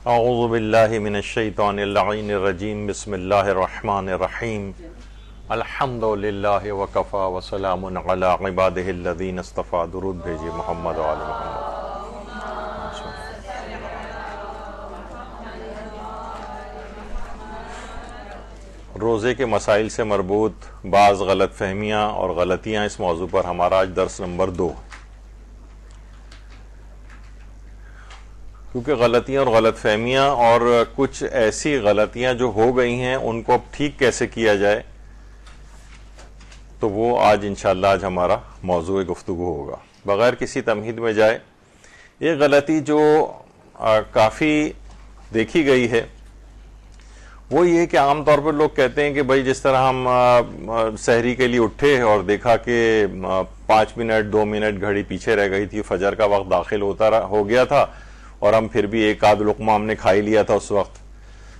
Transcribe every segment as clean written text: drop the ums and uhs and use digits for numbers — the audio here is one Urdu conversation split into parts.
اعوذ باللہ من الشیطان اللعین الرجیم بسم اللہ الرحمن الرحیم الحمد للہ وکفا وسلام علی عبادہ الذین اصطفیٰ. درود بھیجیے محمد و آل محمد. روزے کے مسائل سے مربوط بعض غلط فہمیاں اور غلطیاں، اس موضوع پر ہمارا آج درس نمبر 2. کیونکہ غلطیاں اور غلط فہمیاں اور کچھ ایسی غلطیاں جو ہو گئی ہیں ان کو اب ٹھیک کیسے کیا جائے، تو وہ آج انشاءاللہ آج ہمارا موضوع گفتگو ہوگا. بغیر کسی تمہید میں جائے، یہ غلطی جو کافی دیکھی گئی ہے وہ یہ کہ عام طور پر لوگ کہتے ہیں کہ بھائی جس طرح ہم سحری کے لیے اٹھے اور دیکھا کہ 5 منٹ 2 منٹ گھڑی پیچھے رہ گئی تھی، فجر کا وقت داخل ہو گیا تھا اور ہم پھر بھی ایک آدھ لقمہ ہم نے کھا ہی لیا تھا اس وقت.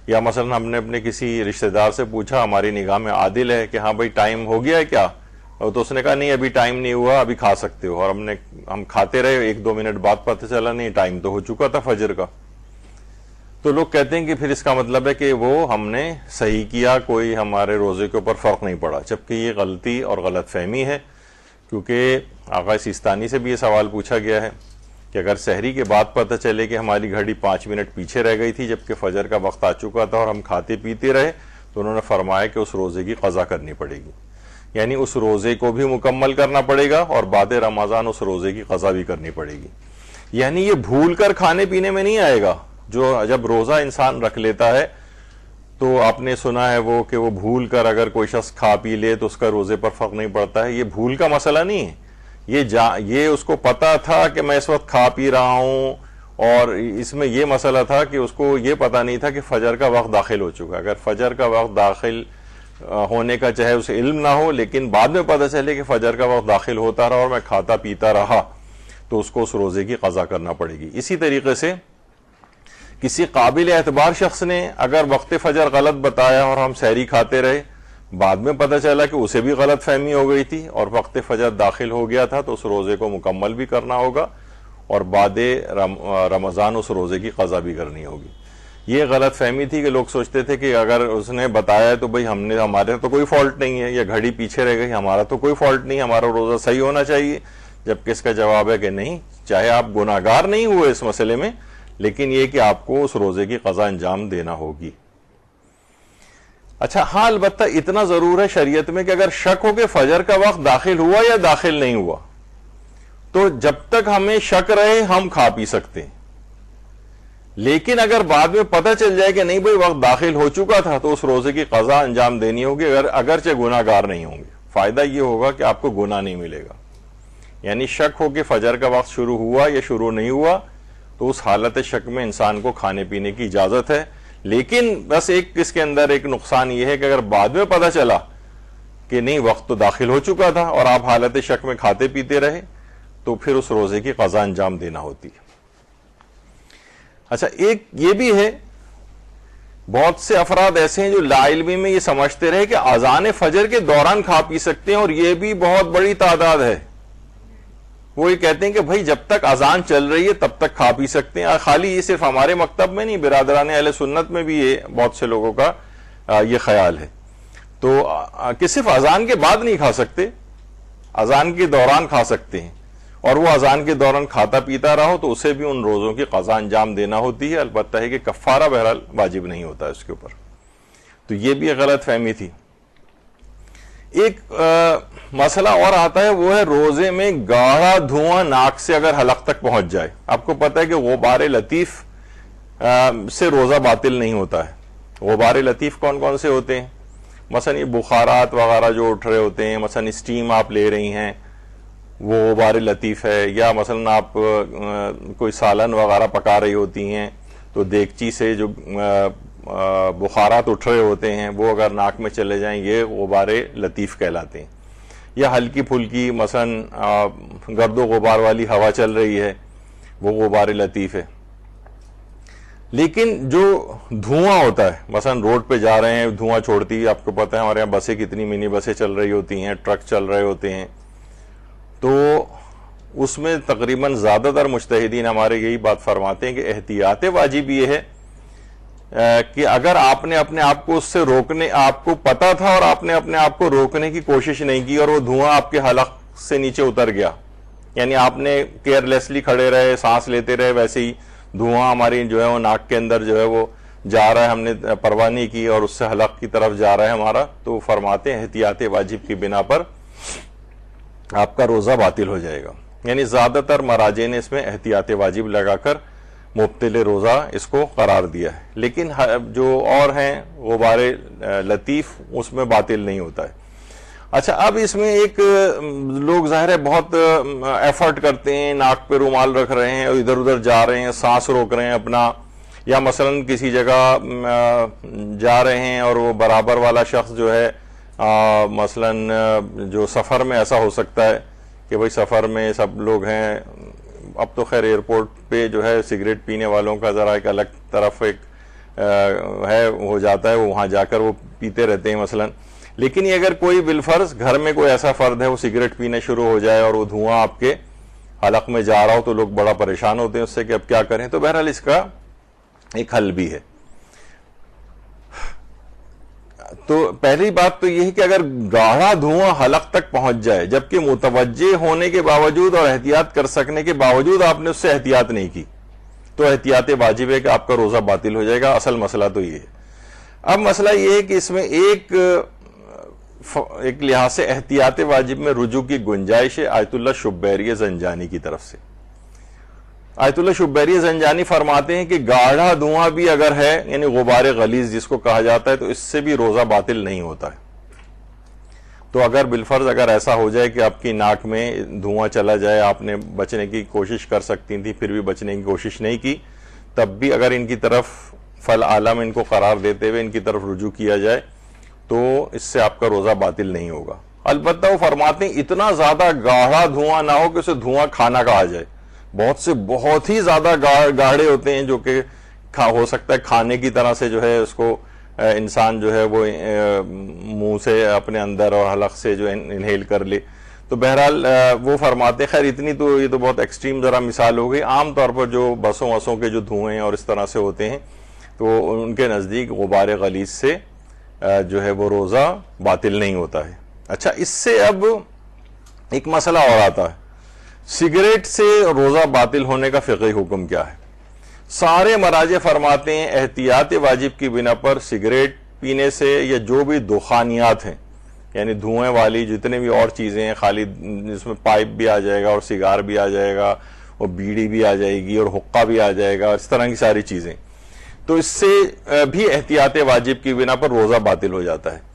یا مثلا ہم نے اپنے کسی رشتہ دار سے پوچھا، ہماری نگاہ میں عادل ہے، کہ ہاں بھائی ٹائم ہو گیا ہے کیا؟ تو اس نے کہا نہیں ابھی ٹائم نہیں ہوا، ابھی کھا سکتے ہو. اور ہم کھاتے رہے، 1-2 منٹ بعد پتہ چلا نہیں ٹائم تو ہو چکا تھا فجر کا. تو لوگ کہتے ہیں کہ پھر اس کا مطلب ہے کہ وہ ہم نے صحیح کیا، کوئی ہمارے روزے کے اوپر فرق نہیں پڑا. جبکہ یہ غلطی اور غلط فہمی ہے، کیونکہ آقا سیستانی سے بھی یہ سوال پوچھا گیا ہے کہ اگر سحری کے بعد پتہ چلے کہ ہماری گھڑی 5 منٹ پیچھے رہ گئی تھی جبکہ فجر کا وقت آ چکا تھا اور ہم کھاتے پیتے رہے، تو انہوں نے فرمایا کہ اس روزے کی قضا کرنی پڑے گی. یعنی اس روزے کو بھی مکمل کرنا پڑے گا اور بعد رمضان اس روزے کی قضا بھی کرنی پڑے گی. یعنی یہ بھول کر کھانے پینے میں نہیں آئے گا. جو جب روزہ انسان رکھ لیتا ہے تو آپ نے سنا ہے وہ کہ وہ بھول کر اگر کوئی شخص کھا پی لے تو اس کا روزے پر فرق نہیں پڑتا ہے. یہ بھول کا مسئلہ نہیں ہے، یہ اس کو پتا تھا کہ میں اس وقت کھا پی رہا ہوں، اور اس میں یہ مسئلہ تھا کہ اس کو یہ پتا نہیں تھا کہ فجر کا وقت داخل ہو چکا. اگر فجر کا وقت داخل ہونے کا چاہے اسے علم نہ ہو لیکن بعد میں پتا چلے کہ فجر کا وقت داخل ہوتا رہا اور میں کھاتا پیتا رہا، تو اس کو اس روزے کی قضا کرنا پڑے گی. اسی طریقے سے کسی قابل اعتبار شخص نے اگر وقت فجر غلط بتایا اور ہم سحری کھاتے رہے، بعد میں پتہ چلا کہ اسے بھی غلط فہمی ہو گئی تھی اور وقت فجر داخل ہو گیا تھا، تو اس روزے کو مکمل بھی کرنا ہوگا اور بعد رمضان اس روزے کی قضا بھی کرنی ہوگی. یہ غلط فہمی تھی کہ لوگ سوچتے تھے کہ اگر اس نے بتایا تو بھئی ہمارے تو کوئی فالٹ نہیں ہے، یا گھڑی پیچھے رہ گئی ہمارا تو کوئی فالٹ نہیں، ہمارا روزہ صحیح ہونا چاہیے. جبکہ اس کا جواب ہے کہ نہیں، چاہے آپ گناہگار نہیں ہوئے اس مسئلے میں، لیکن یہ کہ آپ کو اس روزے کی قضا انجام دینا ہوگی. اچھا ہاں، البتہ اتنا ضرور ہے شریعت میں کہ اگر شک ہو کہ فجر کا وقت داخل ہوا یا داخل نہیں ہوا، تو جب تک ہمیں شک رہے ہم کھا پی سکتے ہیں. لیکن اگر بعد میں پتہ چل جائے کہ نہیں بھئی وقت داخل ہو چکا تھا، تو اس روزے کی قضا انجام دینی ہوگی، اگرچہ گناہگار نہیں ہوں گے. فائدہ یہ ہوگا کہ آپ کو گناہ نہیں ملے گا. یعنی شک ہو کہ فجر کا وقت شروع ہوا یا شروع نہیں ہوا، تو اس حالت شک میں انسان کو کھانے پینے کی اجازت ہے. لیکن بس اس کے اندر ایک نقصان یہ ہے کہ اگر بعد میں پتہ چلا کہ نہیں وقت تو داخل ہو چکا تھا اور آپ حالت شک میں کھاتے پیتے رہے، تو پھر اس روزے کی قضا انجام دینا ہوتی ہے. اچھا ایک یہ بھی ہے، بہت سے افراد ایسے ہیں جو لا علمی میں یہ سمجھتے رہے کہ اذان فجر کے دوران کھا پی سکتے ہیں، اور یہ بھی بہت بڑی تعداد ہے. وہ یہ کہتے ہیں کہ بھائی جب تک اذان چل رہی ہے تب تک کھا پی سکتے ہیں. خالی یہ صرف ہمارے مکتب میں نہیں، برادران اہل سنت میں بھی یہ بہت سے لوگوں کا یہ خیال ہے. تو کہ صرف اذان کے بعد نہیں کھا سکتے، اذان کے دوران کھا سکتے ہیں، اور وہ اذان کے دوران کھاتا پیتا رہا ہو تو اسے بھی ان روزوں کی قضا انجام دینا ہوتی ہے. البتہ ہے کہ کفارہ بہرحال واجب نہیں ہوتا اس کے اوپر. تو یہ بھی غلط فہمی تھی. ایک مسئلہ اور آتا ہے، وہ ہے روزے میں گاڑھا دھواں ناک سے اگر حلق تک پہنچ جائے. آپ کو پتہ ہے کہ غبار لطیف سے روزہ باطل نہیں ہوتا ہے. غبار لطیف کون کون سے ہوتے ہیں؟ مثلا یہ بخارات وغیرہ جو اٹھ رہے ہوتے ہیں، مثلا اسٹیم آپ لے رہی ہیں وہ غبار لطیف ہے. یا مثلا آپ کوئی سالن وغیرہ پکا رہی ہوتی ہیں تو دیگچی سے جو بخارات اٹھ رہے ہوتے ہیں وہ اگر ناک میں چلے جائیں، یہ غبار لطیف کہلاتے ہیں. یا ہلکی پھلکی مثلا گرد و غبار والی ہوا چل رہی ہے، وہ غبار لطیف ہے. لیکن جو دھواں ہوتا ہے، مثلا روڈ پہ جا رہے ہیں دھواں چھوڑتی ہے، آپ کو پتہ ہے ہمارے یہاں بسیں کتنی منی بسیں چل رہی ہوتی ہیں، ٹرک چل رہے ہوتے ہیں، تو اس میں تقریباً زیادہ تر مجتہدین ہمارے یہی بات فرماتے ہیں کہ احتیاط واجب یہ ہے کہ اگر آپ نے اپنے آپ کو اس سے روکنے، آپ کو پتا تھا اور آپ نے اپنے آپ کو روکنے کی کوشش نہیں کی اور وہ دھواں آپ کے حلق سے نیچے اتر گیا، یعنی آپ نے کیئر لیسلی کھڑے رہے، سانس لیتے رہے، ویسے ہی دھواں ہماری جو ہے وہ ناک کے اندر جو ہے وہ جا رہا ہے، ہم نے پرواہ نہیں کی اور اس سے حلق کی طرف جا رہا ہے ہمارا، تو فرماتے ہیں احتیاط واجب کی بنا پر آپ کا روزہ باطل ہو جائے گا. یعنی زیادہ تر مراجع نے اس میں احتیاط واجب لگا کر مبطل روزہ اس کو قرار دیا ہے، لیکن جو اور ہیں غبار لطیف اس میں باطل نہیں ہوتا ہے. اچھا، اب اس میں ایک لوگ ظاہر ہے بہت ایفرٹ کرتے ہیں، ناک پہ رومال رکھ رہے ہیں اور ادھر ادھر جا رہے ہیں، سانس روک رہے ہیں اپنا، یا مثلا کسی جگہ جا رہے ہیں اور وہ برابر والا شخص جو ہے مثلا جو سفر میں ایسا ہو سکتا ہے کہ بھئی سفر میں سب لوگ ہیں، اب تو خیر ایئرپورٹ پہ جو ہے سگریٹ پینے والوں کا ذرا ایک الگ طرف ایک ہے ہو جاتا ہے، وہ وہاں جا کر وہ پیتے رہتے ہیں مثلا. لیکن یہ اگر کوئی بالفرض گھر میں کوئی ایسا فرد ہے وہ سگریٹ پینے شروع ہو جائے اور وہ دھواں آپ کے حلق میں جا رہا ہو تو لوگ بڑا پریشان ہوتے ہیں اس سے کہ اب کیا کریں. تو بہرحال اس کا ایک حل بھی ہے. تو پہلی بات تو یہ ہے کہ اگر گاڑھا دھواں حلق تک پہنچ جائے جبکہ متوجہ ہونے کے باوجود اور احتیاط کر سکنے کے باوجود آپ نے اس سے احتیاط نہیں کی تو احتیاط واجب ہے کہ آپ کا روزہ باطل ہو جائے گا. اصل مسئلہ تو یہ ہے. اب مسئلہ یہ ہے کہ اس میں ایک لحاظ سے احتیاط واجب میں رجوع کی گنجائش ہے آیت اللہ شبیری زنجانی کی طرف سے. آیت اللہ شبیری زنجانی فرماتے ہیں کہ گاڑھا دھواں بھی اگر ہے، یعنی غبار غلیظ جس کو کہا جاتا ہے، تو اس سے بھی روزہ باطل نہیں ہوتا ہے. تو اگر بالفرض اگر ایسا ہو جائے کہ آپ کی ناک میں دھواں چلا جائے، آپ نے بچنے کی کوشش کر سکتی تھی پھر بھی بچنے کی کوشش نہیں کی، تب بھی اگر ان کی طرف فل عالم ان کو قرار دیتے ہوئے ان کی طرف رجوع کیا جائے تو اس سے آپ کا روزہ باطل نہیں ہوگا. البتہ وہ فرماتے ہیں اتنا زیادہ گاڑھا دھواں نہ ہو کہ اسے دھواں کھانا کہا جائے. بہت سے بہت ہی زیادہ گاڑھے ہوتے ہیں جو کہ ہو سکتا ہے کھانے کی طرح سے جو ہے اس کو انسان جو ہے وہ منہ سے اپنے اندر اور حلق سے جو انہیل کر لے. تو بہرحال وہ فرماتے خیر اتنی تو یہ تو بہت ایکسٹریم ذرا مثال ہو گئی. عام طور پر جو بسوں وسوں کے جو دھوئیں اور اس طرح سے ہوتے ہیں تو ان کے نزدیک غبار غلیظ سے جو ہے وہ روزہ باطل نہیں ہوتا ہے. اچھا، اس سے اب ایک مسئلہ اور آتا ہے، سگریٹ سے روزہ باطل ہونے کا فقہی حکم کیا ہے؟ سارے مراجع فرماتے ہیں احتیاط واجب کی بنا پر سگریٹ پینے سے یا جو بھی دخانیات ہیں، یعنی دھوئیں والی جتنے بھی اور چیزیں ہیں، خالی اس میں پائپ بھی آ جائے گا اور سگار بھی آ جائے گا اور بیڑی بھی آ جائے گی اور حقہ بھی آ جائے گا اور اس طرح کی ساری چیزیں، تو اس سے بھی احتیاط واجب کی بنا پر روزہ باطل ہو جاتا ہے.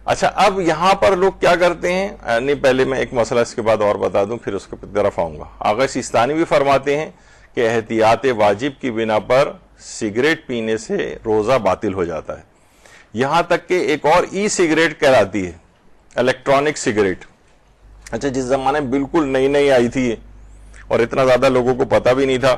اچھا، اب یہاں پر لوگ کیا کرتے ہیں، نہیں پہلے میں ایک مسئلہ اس کے بعد اور بتا دوں پھر اس کے طرف آؤں گا. آغا سیستانی بھی فرماتے ہیں کہ احتیاط واجب کی بنا پر سگریٹ پینے سے روزہ باطل ہو جاتا ہے. یہاں تک کہ ایک اور ای سگریٹ کہلاتی ہے، الیکٹرانک سگریٹ. اچھا، جس زمانے بالکل نئی نئی آئی تھی اور اتنا زیادہ لوگوں کو پتہ بھی نہیں تھا،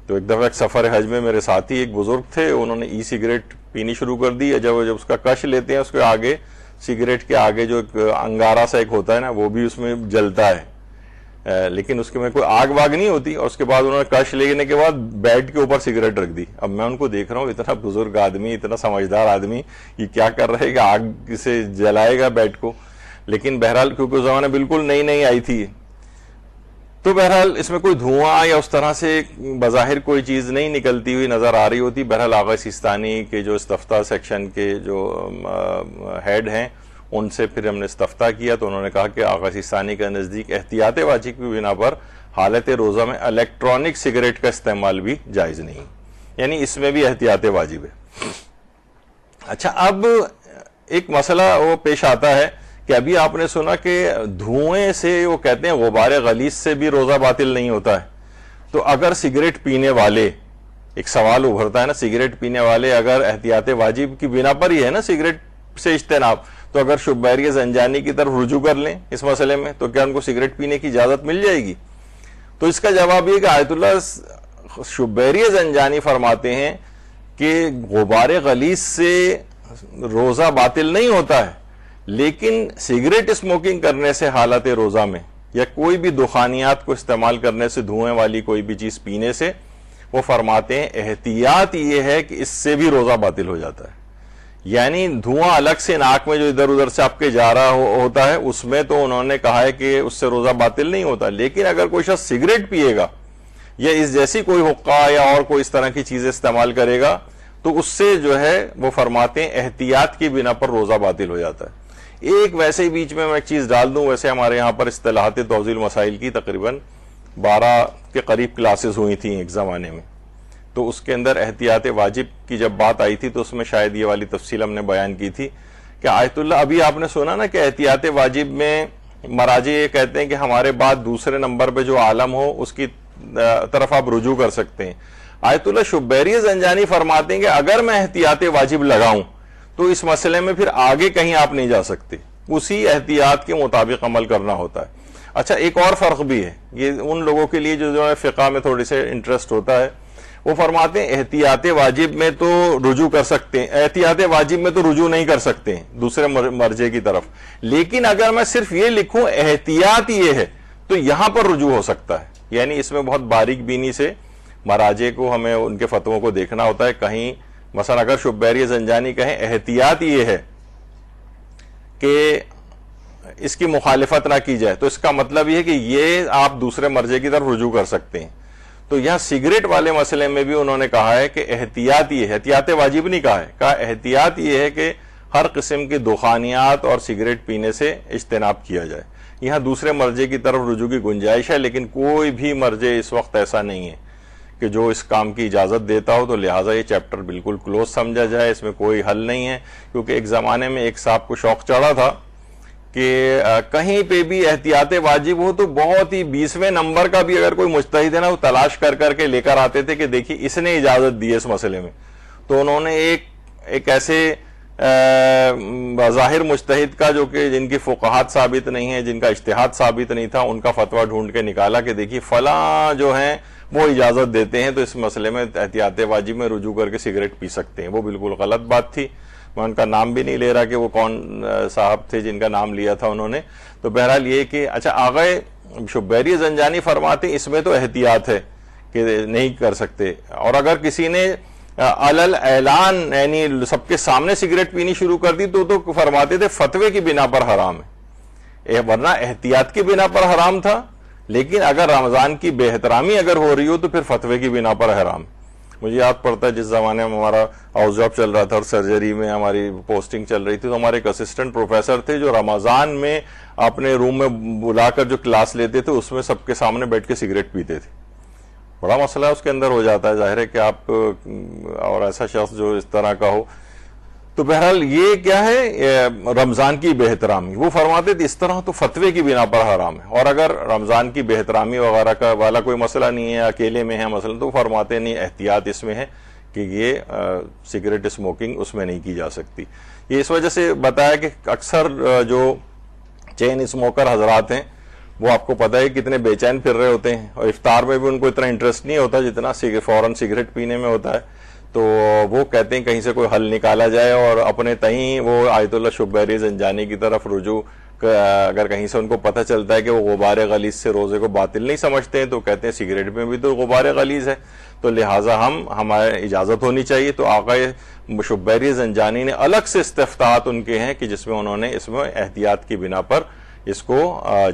تو ایک دفعہ ایک سفر حج میں میرے ساتھی ایک بزرگ تھے، انہوں نے ای سگریٹ پینی شروع کر دی. جب اس کا کش لیتے ہیں اس کے آگے، سگریٹ کے آگے جو ایک انگارہ سا ایک ہوتا ہے نا، وہ بھی اس میں جلتا ہے، لیکن اس کے میں کوئی آگ واگ نہیں ہوتی. اور اس کے بعد انہوں نے کش لینے کے بعد بیڈ کے اوپر سگریٹ رکھ دی. اب میں ان کو دیکھ رہا ہوں، اتنا بزرگ آدمی، اتنا سمجھدار آدمی، یہ کیا کر رہے کہ آگ سے جلائے گا بیڈ کو. لیکن بہرحال کیونکہ اس زمانے بالکل نئی نئی آئی تھی، تو بہرحال اس میں کوئی دھواں یا اس طرح سے بظاہر کوئی چیز نہیں نکلتی ہوئی نظر آ رہی ہوتی. بہرحال آغا سیستانی کے جو استفتاء سیکشن کے جو ہیڈ ہیں ان سے پھر ہم نے استفتاء کیا تو انہوں نے کہا کہ آغا سیستانی کے نزدیک احتیاط واجب کی بنا پر حالت روزہ میں الیکٹرانک سگریٹ کا استعمال بھی جائز نہیں، یعنی اس میں بھی احتیاط واجب ہے. اچھا، اب ایک مسئلہ وہ پیش آتا ہے کہ ابھی آپ نے سنا کہ دھوئیں سے وہ کہتے ہیں غبار غلیظ سے بھی روزہ باطل نہیں ہوتا ہے. تو اگر سگریٹ پینے والے، ایک سوال ابھرتا ہے نا، سگریٹ پینے والے اگر احتیاط واجب کی بنا پر ہی ہے نا سگریٹ سے اجتناب، تو اگر شبیری زنجانی کی طرف رجوع کر لیں اس مسئلے میں تو کیا ان کو سگریٹ پینے کی اجازت مل جائے گی؟ تو اس کا جواب یہ کہ آیت اللہ شبیری زنجانی فرماتے ہیں کہ غبار غلیظ سے روزہ باطل نہیں ہوتا ہے، لیکن سگریٹ اسموکنگ کرنے سے حالت روزہ میں یا کوئی بھی دخانیات کو استعمال کرنے سے، دھوئیں والی کوئی بھی چیز پینے سے وہ فرماتے ہیں احتیاط یہ ہے کہ اس سے بھی روزہ باطل ہو جاتا ہے. یعنی دھواں الگ سے ناک میں جو ادھر ادھر سے آپ کے جا رہا ہوتا ہے اس میں تو انہوں نے کہا ہے کہ اس سے روزہ باطل نہیں ہوتا, لیکن اگر کوئی شخص سگریٹ پیے گا یا اس جیسی کوئی حقہ یا اور کوئی اس طرح کی چیزیں استعمال کرے گا تو اس سے جو ہے وہ فرماتے ہیں احتیاط کی بنا پر روزہ باطل ہو جاتا ہے. ایک ویسے ہی بیچ میں ایک چیز ڈال دوں, ویسے ہمارے یہاں پر اصطلاحات توضیح المسائل کی تقریباً 12 کے قریب کلاسز ہوئی تھیں ایک زمانے میں, تو اس کے اندر احتیاط واجب کی جب بات آئی تھی تو اس میں شاید یہ والی تفصیل ہم نے بیان کی تھی کہ آیت اللہ ابھی آپ نے سنا نا کہ احتیاط واجب میں مراجع یہ کہتے ہیں کہ ہمارے بعد دوسرے نمبر پہ جو عالم ہو اس کی طرف آپ رجوع کر سکتے ہیں. آیت اللہ شبیری زنجانی فرماتے ہیں کہ اگر میں احتیاط واجب لگاؤں تو اس مسئلے میں پھر آگے کہیں آپ نہیں جا سکتے, اسی احتیاط کے مطابق عمل کرنا ہوتا ہے. اچھا ایک اور فرق بھی ہے, یہ ان لوگوں کے لیے جو ہے فقہ میں تھوڑی سے انٹرسٹ ہوتا ہے, وہ فرماتے ہیں احتیاط واجب میں تو رجوع کر سکتے ہیں, احتیاط واجب میں تو رجوع نہیں کر سکتے ہیں دوسرے مرجع کی طرف, لیکن اگر میں صرف یہ لکھوں احتیاط یہ ہے تو یہاں پر رجوع ہو سکتا ہے. یعنی اس میں بہت باریک بینی سے مراجع کو ہمیں ان کے فتووں کو دیکھنا ہوتا ہے. کہیں مثلا اگر شبیری زنجانی کہیں احتیاط یہ ہے کہ اس کی مخالفت نہ کی جائے تو اس کا مطلب یہ ہے کہ یہ آپ دوسرے مرجع کی طرف رجوع کر سکتے ہیں. تو یہاں سگریٹ والے مسئلے میں بھی انہوں نے کہا ہے کہ احتیاط یہ ہے, احتیاط واجب نہیں کہا ہے, کہا احتیاط یہ ہے کہ ہر قسم کی دخانیات اور سگریٹ پینے سے اجتناب کیا جائے. یہاں دوسرے مرجع کی طرف رجوع کی گنجائش ہے, لیکن کوئی بھی مرجع اس وقت ایسا نہیں ہے کہ جو اس کام کی اجازت دیتا ہو, تو لہٰذا یہ چیپٹر بالکل کلوز سمجھا جائے, اس میں کوئی حل نہیں ہے. کیونکہ ایک زمانے میں ایک صاحب کو شوق چڑھا تھا کہ کہیں پہ بھی احتیاط واجب ہو تو بہت ہی 20ویں نمبر کا بھی اگر کوئی مجتہد ہے نا وہ تلاش کر کر کے لے کر آتے تھے کہ دیکھیے اس نے اجازت دی ہے اس مسئلے میں. تو انہوں نے ایک ایسے بظاہر مجتہد کا جو کہ جن کی فقہات ثابت نہیں ہے, جن کا اجتہاد ثابت نہیں تھا, ان کا فتویٰ ڈھونڈ کے نکالا کہ دیکھیے فلاں جو ہیں وہ اجازت دیتے ہیں تو اس مسئلے میں احتیاط واجب میں رجوع کر کے سگریٹ پی سکتے ہیں. وہ بالکل غلط بات تھی. میں ان کا نام بھی نہیں لے رہا کہ وہ کون صاحب تھے جن کا نام لیا تھا انہوں نے. تو بہرحال یہ کہ اچھا آغا شبیری زنجانی فرماتے اس میں تو احتیاط ہے کہ نہیں کر سکتے, اور اگر کسی نے علل اعلان یعنی سب کے سامنے سگریٹ پینی شروع کر دی تو فرماتے تھے فتوے کی بنا پر حرام ہے, ورنہ احتیاط کی بنا پر حرام تھا, لیکن اگر رمضان کی بے احترامی اگر ہو رہی ہو تو پھر فتوے کی بنا پر حرام. مجھے یاد پڑتا ہے جس زمانے میں ہمارا ہاؤس جاب چل رہا تھا اور سرجری میں ہماری پوسٹنگ چل رہی تھی, تو ہمارے ایک اسسٹنٹ پروفیسر تھے جو رمضان میں اپنے روم میں بلا کر جو کلاس لیتے تھے اس میں سب کے سامنے بیٹھ کے سگریٹ پیتے تھے. بڑا مسئلہ اس کے اندر ہو جاتا ہے, ظاہر ہے کہ آپ اور ایسا شخص جو اس طرح کا ہو. تو بہرحال یہ کیا ہے رمضان کی بے احترامی, وہ فرماتے تھے اس طرح تو فتوے کی بنا پر حرام ہے. اور اگر رمضان کی بے احترامی وغیرہ کا والا کوئی مسئلہ نہیں ہے, اکیلے میں ہے مسئلہ, تو فرماتے نہیں احتیاط اس میں ہے کہ یہ سگریٹ اسموکنگ اس میں نہیں کی جا سکتی. یہ اس وجہ سے بتایا کہ اکثر جو چین اسموکر حضرات ہیں وہ آپ کو پتہ ہے کتنے بے چین پھر رہے ہوتے ہیں, اور افطار میں بھی ان کو اتنا انٹرسٹ نہیں ہوتا جتنا فوراً سگریٹ پینے میں ہوتا ہے. تو وہ کہتے ہیں کہیں سے کوئی حل نکالا جائے, اور اپنے تئیں وہ آیت اللہ شبیری زنجانی کی طرف رجوع, اگر کہیں سے ان کو پتہ چلتا ہے کہ وہ غبار غلیظ سے روزے کو باطل نہیں سمجھتے ہیں تو کہتے ہیں سگریٹ میں بھی تو غبار غلیظ ہے, تو لہٰذا ہمارے اجازت ہونی چاہیے. تو آقا شبیری زنجانی نے الگ سے استفتاحات ان کے ہیں کہ جس میں انہوں نے اس میں احتیاط کی بنا پر اس کو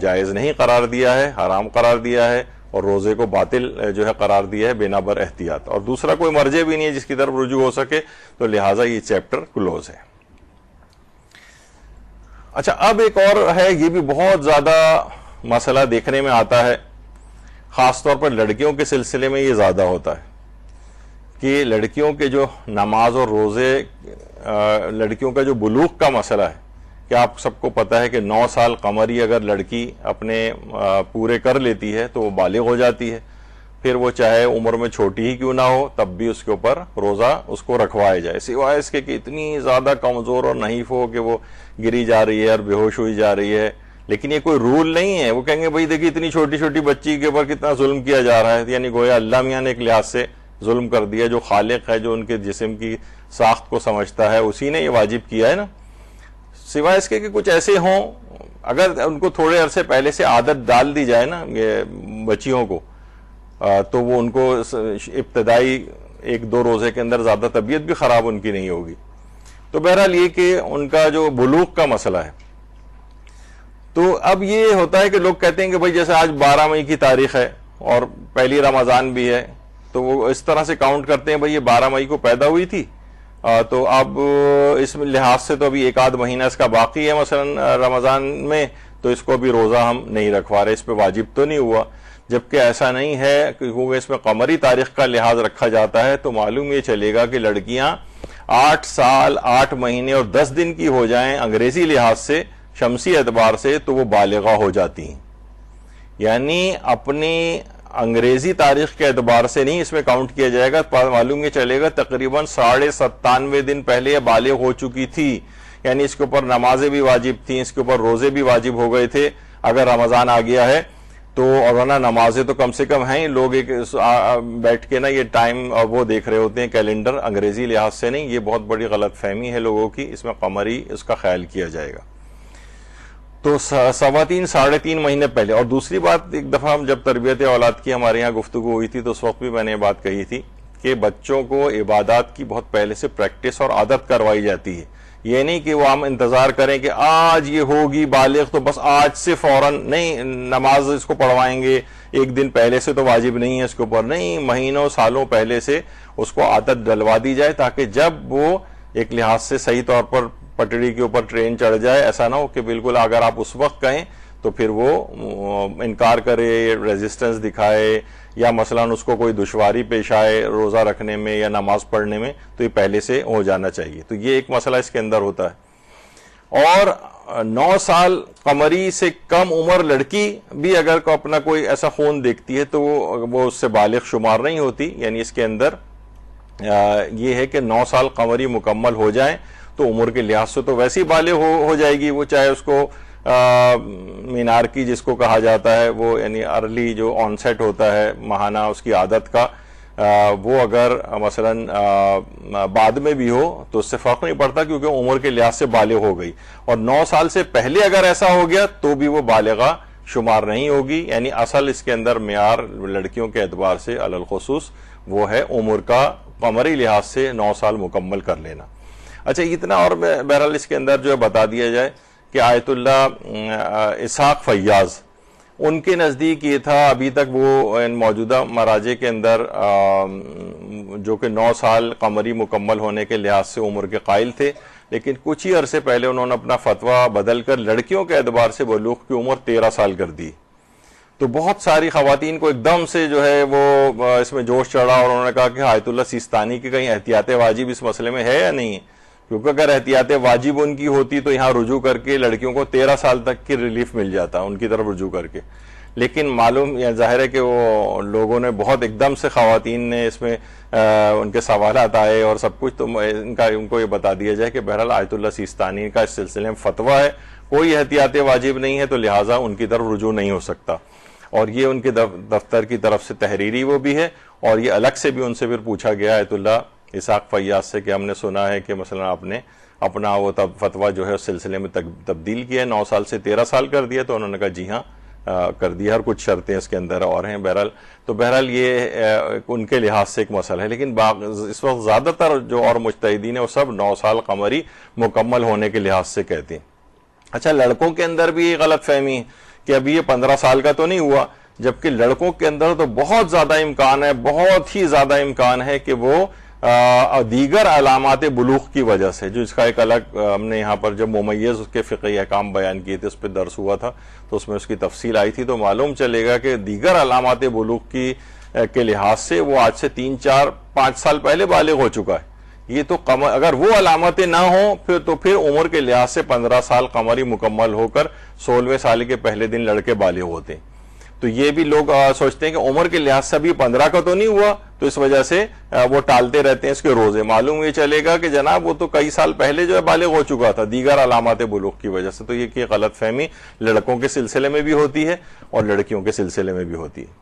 جائز نہیں قرار دیا ہے, حرام قرار دیا ہے, اور روزے کو باطل جو ہے قرار دیا ہے بنا بر احتیاط. اور دوسرا کوئی مرجع بھی نہیں ہے جس کی طرف رجوع ہو سکے, تو لہٰذا یہ چیپٹر کلوز ہے. اچھا اب ایک اور ہے, یہ بھی بہت زیادہ مسئلہ دیکھنے میں آتا ہے, خاص طور پر لڑکیوں کے سلسلے میں یہ زیادہ ہوتا ہے کہ لڑکیوں کے جو نماز اور روزے, لڑکیوں کا جو بلوغ کا مسئلہ ہے کہ آپ سب کو پتہ ہے کہ 9 سال قمری اگر لڑکی اپنے پورے کر لیتی ہے تو وہ بالغ ہو جاتی ہے. پھر وہ چاہے عمر میں چھوٹی ہی کیوں نہ ہو تب بھی اس کے اوپر روزہ اس کو رکھوایا جائے, سوائے اس کے کہ اتنی زیادہ کمزور اور نحیف ہو کہ وہ گری جا رہی ہے اور بے ہوش ہوئی جا رہی ہے. لیکن یہ کوئی رول نہیں ہے. وہ کہیں گے بھائی دیکھیے اتنی چھوٹی چھوٹی بچی کے اوپر کتنا ظلم کیا جا رہا ہے, یعنی گویا اللہ میاں نے ایک لحاظ سے ظلم کر دیا. جو خالق ہے, جو ان کے جسم کی ساخت کو سمجھتا ہے, اسی نے یہ واجب کیا ہے نا. سوائے اس کے کہ کچھ ایسے ہوں اگر ان کو تھوڑے عرصے پہلے سے عادت ڈال دی جائے نا یہ بچیوں کو, تو وہ ان کو ابتدائی 1-2 روزے کے اندر زیادہ طبیعت بھی خراب ان کی نہیں ہوگی. تو بہرحال یہ کہ ان کا جو بلوغ کا مسئلہ ہے. تو اب یہ ہوتا ہے کہ لوگ کہتے ہیں کہ بھائی جیسے آج 12 مئی کی تاریخ ہے اور پہلی رمضان بھی ہے, تو وہ اس طرح سے کاؤنٹ کرتے ہیں بھائی یہ 12 مئی کو پیدا ہوئی تھی, تو اب اس لحاظ سے تو ابھی 1-8 مہینہ اس کا باقی ہے مثلا رمضان میں, تو اس کو بھی روزہ ہم نہیں رکھوا رہے, اس پہ واجب تو نہیں ہوا. جبکہ ایسا نہیں ہے, کیونکہ اس میں قمری تاریخ کا لحاظ رکھا جاتا ہے. تو معلوم یہ چلے گا کہ لڑکیاں 8 سال 8 مہینے اور 10 دن کی ہو جائیں انگریزی لحاظ سے, شمسی اعتبار سے, تو وہ بالغہ ہو جاتی ہیں. یعنی اپنی انگریزی تاریخ کے اعتبار سے نہیں اس میں کاؤنٹ کیا جائے گا. معلوم یہ چلے گا تقریباً 97.5 دن پہلے یہ بالغ ہو چکی تھی. یعنی اس کے اوپر نمازیں بھی واجب تھیں, اس کے اوپر روزے بھی واجب ہو گئے تھے اگر رمضان آ گیا ہے تو. اور ورنہ نمازیں تو کم سے کم ہیں, لوگ ایک بیٹھ کے نا یہ ٹائم وہ دیکھ رہے ہوتے ہیں کیلنڈر, انگریزی لحاظ سے نہیں. یہ بہت بڑی غلط فہمی ہے لوگوں کی, اس میں قمری اس کا خیال کیا جائے گا. تو 3.5 مہینے پہلے. اور دوسری بات, ایک دفعہ ہم جب تربیت اولاد کی ہمارے یہاں گفتگو ہوئی تھی تو اس وقت بھی میں نے یہ بات کہی تھی کہ بچوں کو عبادات کی بہت پہلے سے پریکٹس اور عادت کروائی جاتی ہے. یہ نہیں کہ وہ ہم انتظار کریں کہ آج یہ ہوگی بالغ تو بس آج سے فوراً نہیں نماز اس کو پڑھوائیں گے, 1 دن پہلے سے تو واجب نہیں ہے اس کے اوپر, نہیں, مہینوں سالوں پہلے سے اس کو عادت ڈلوا دی جائے تاکہ جب وہ ایک لحاظ سے صحیح طور پر پٹڑی کے اوپر ٹرین چڑھ جائے. ایسا نہ ہو کہ بالکل اگر آپ اس وقت کہیں تو پھر وہ انکار کرے, ریزسٹنس دکھائے, یا مثلا اس کو کوئی دشواری پیش آئے روزہ رکھنے میں یا نماز پڑھنے میں, تو یہ پہلے سے ہو جانا چاہیے. تو یہ ایک مسئلہ اس کے اندر ہوتا ہے. اور 9 سال قمری سے کم عمر لڑکی بھی اگر اپنا کوئی ایسا خون دیکھتی ہے تو وہ اس سے بالغ شمار نہیں ہوتی. یعنی اس کے اندر یہ ہے کہ 9 سال قمری مکمل ہو جائیں تو عمر کے لحاظ سے تو ویسی بالغ ہو جائے گی وہ, چاہے اس کو مینار کی جس کو کہا جاتا ہے وہ, یعنی ارلی جو آن سیٹ ہوتا ہے ماہانہ اس کی عادت کا, وہ اگر مثلا بعد میں بھی ہو تو اس سے فرق نہیں پڑتا کیونکہ عمر کے لحاظ سے بالغ ہو گئی. اور 9 سال سے پہلے اگر ایسا ہو گیا تو بھی وہ بالغہ شمار نہیں ہوگی. یعنی اصل اس کے اندر معیار لڑکیوں کے اعتبار سے علی الخصوص وہ ہے عمر کا قمری لحاظ سے 9 سال مکمل کر لینا. اچھا اتنا, اور بہرحال اس کے اندر جو ہے بتا دیا جائے کہ آیت اللہ اسحاق فیاض ان کے نزدیک یہ تھا, ابھی تک وہ موجودہ مراجع کے اندر جو کہ 9 سال قمری مکمل ہونے کے لحاظ سے عمر کے قائل تھے, لیکن کچھ ہی عرصے پہلے انہوں نے اپنا فتویٰ بدل کر لڑکیوں کے اعتبار سے بلوغ کی عمر 13 سال کر دی. تو بہت ساری خواتین کو ایک دم سے جو ہے وہ اس میں جوش چڑھا اور انہوں نے کہا کہ آیت اللہ سیستانی کی کہیں احتیاط واجب اس مسئلے میں ہے یا نہیں ہے, کیونکہ اگر احتیاط واجب ان کی ہوتی تو یہاں رجوع کر کے لڑکیوں کو 13 سال تک کی ریلیف مل جاتا ان کی طرف رجوع کر کے. لیکن معلوم یا ظاہر ہے کہ وہ لوگوں نے بہت ایک دم سے خواتین نے اس میں ان کے سوالات آئے اور سب کچھ, تو ان کو یہ بتا دیا جائے کہ بہرحال آیت اللہ سیستانی کا اس سلسلے میں فتویٰ ہے, کوئی احتیاط واجب نہیں ہے, تو لہٰذا ان کی طرف رجوع نہیں ہو سکتا. اور یہ ان کے دفتر کی طرف سے تحریری وہ بھی ہے, اور یہ الگ سے بھی ان سے پھر پوچھا گیا آیت اللہ اسحاق فیاض سے کہ ہم نے سنا ہے کہ مثلا آپ نے اپنا وہ فتویٰ جو ہے اس سلسلے میں تبدیل کیا ہے, 9 سال سے 13 سال کر دیا. تو انہوں نے کہا جی ہاں کر دیا, اور کچھ شرطیں اس کے اندر اور ہیں. بہرحال یہ ان کے لحاظ سے ایک مسئلہ ہے. لیکن اس وقت زیادہ تر جو اور مجتہدین ہیں وہ سب 9 سال قمری مکمل ہونے کے لحاظ سے کہتے ہیں. اچھا, لڑکوں کے اندر بھی یہ غلط فہمی ہے کہ ابھی یہ 15 سال کا تو نہیں ہوا, جبکہ لڑکوں کے اندر تو بہت زیادہ امکان ہے, بہت ہی زیادہ امکان ہے کہ وہ دیگر علامات بلوغ کی وجہ سے, جو اس کا ایک الگ ہم نے یہاں پر جب ممیز اس کے فقہی احکام بیان کیے تھے اس پہ درس ہوا تھا تو اس میں اس کی تفصیل آئی تھی, تو معلوم چلے گا کہ دیگر علامات بلوغ کے لحاظ سے وہ آج سے 3, 4, 5 سال پہلے بالغ ہو چکا ہے. یہ تو اگر وہ علامتیں نہ ہوں تو پھر عمر کے لحاظ سے 15 سال قمری مکمل ہو کر 16ویں سال کے پہلے دن لڑکے بالغ ہوتے ہیں. تو یہ بھی لوگ سوچتے ہیں کہ عمر کے لحاظ سے ابھی 15 کا تو نہیں ہوا, تو اس وجہ سے وہ ٹالتے رہتے ہیں اس کے روزے. معلوم یہ چلے گا کہ جناب وہ تو کئی سال پہلے جو ہے بالغ ہو چکا تھا دیگر علامات بلوغ کی وجہ سے. تو یہ غلط فہمی لڑکوں کے سلسلے میں بھی ہوتی ہے اور لڑکیوں کے سلسلے میں بھی ہوتی ہے.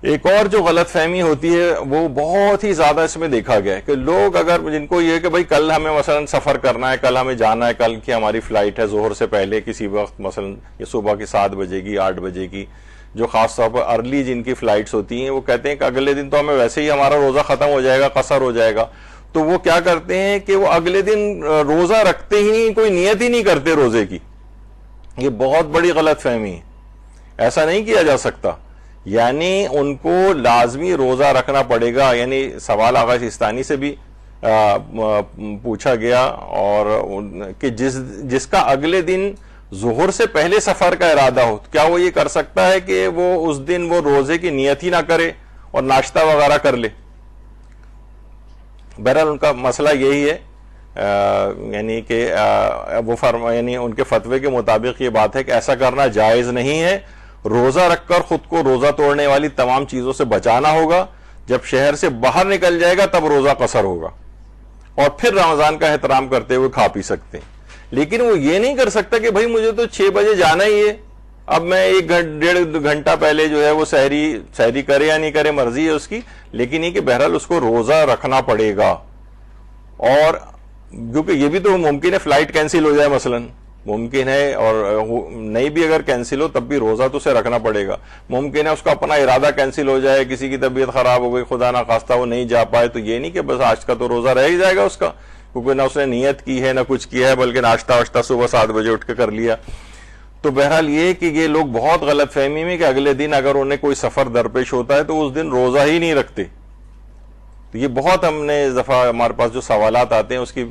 ایک اور جو غلط فہمی ہوتی ہے وہ بہت ہی زیادہ اس میں دیکھا گیا ہے کہ لوگ اگر جن کو یہ ہے کہ بھائی کل ہمیں مثلا سفر کرنا ہے, کل ہمیں جانا ہے, کل کی ہماری فلائٹ ہے ظہر سے پہلے کسی وقت, مثلا یہ صبح کی 7 بجے کی, 8 بجے کی, جو خاص طور پر ارلی جن کی فلائٹس ہوتی ہیں، وہ کہتے ہیں کہ اگلے دن تو ہمیں ویسے ہی ہمارا روزہ ختم ہو جائے گا، قصر ہو جائے گا، تو وہ کیا کرتے ہیں کہ وہ اگلے دن روزہ رکھتے ہی نہیں، کوئی نیت ہی نہیں کرتے روزے کی. یہ بہت بڑی غلط فہمی ہے، ایسا نہیں کیا جا سکتا. یعنی ان کو لازمی روزہ رکھنا پڑے گا. یعنی سوال آغا سیستانی سے بھی پوچھا گیا اور کہ جس کا اگلے دن ظہر سے پہلے سفر کا ارادہ ہو، کیا وہ یہ کر سکتا ہے کہ وہ اس دن وہ روزے کی نیت ہی نہ کرے اور ناشتہ وغیرہ کر لے؟ بہرحال ان کا مسئلہ یہی ہے، یعنی کہ وہ یعنی ان کے فتوے کے مطابق یہ بات ہے کہ ایسا کرنا جائز نہیں ہے. روزہ رکھ کر خود کو روزہ توڑنے والی تمام چیزوں سے بچانا ہوگا. جب شہر سے باہر نکل جائے گا تب روزہ قصر ہوگا اور پھر رمضان کا احترام کرتے ہوئے کھا پی سکتے ہیں. لیکن وہ یہ نہیں کر سکتا کہ بھائی مجھے تو 6 بجے جانا ہی ہے، اب میں 1-1.5 گھنٹہ پہلے جو ہے وہ سحری کرے یا نہیں کرے، مرضی ہے اس کی، لیکن یہ کہ بہرحال اس کو روزہ رکھنا پڑے گا. اور کیونکہ یہ بھی تو ممکن ہے فلائٹ کینسل ہو جائے مثلا، ممکن ہے، اور نہیں بھی اگر کینسل ہو تب بھی روزہ تو اسے رکھنا پڑے گا. ممکن ہے اس کا اپنا ارادہ کینسل ہو جائے، کسی کی طبیعت خراب ہو گئی، خدا نہ خواستہ وہ نہیں جا پائے، تو یہ نہیں کہ بس آج کا تو روزہ رہ ہی جائے گا اس کا، کیونکہ نہ اس نے نیت کی ہے نہ کچھ کیا ہے، بلکہ ناشتہ واشتہ صبح 7 بجے اٹھ کے کر لیا. تو بہرحال یہ کہ یہ لوگ بہت غلط فہمی میں کہ اگلے دن اگر انہیں کوئی سفر درپیش ہوتا ہے تو اس دن روزہ ہی نہیں رکھتے. تو یہ بہت ہم نے اس دفعہ ہمارے پاس جو سوالات آتے ہیں اس کی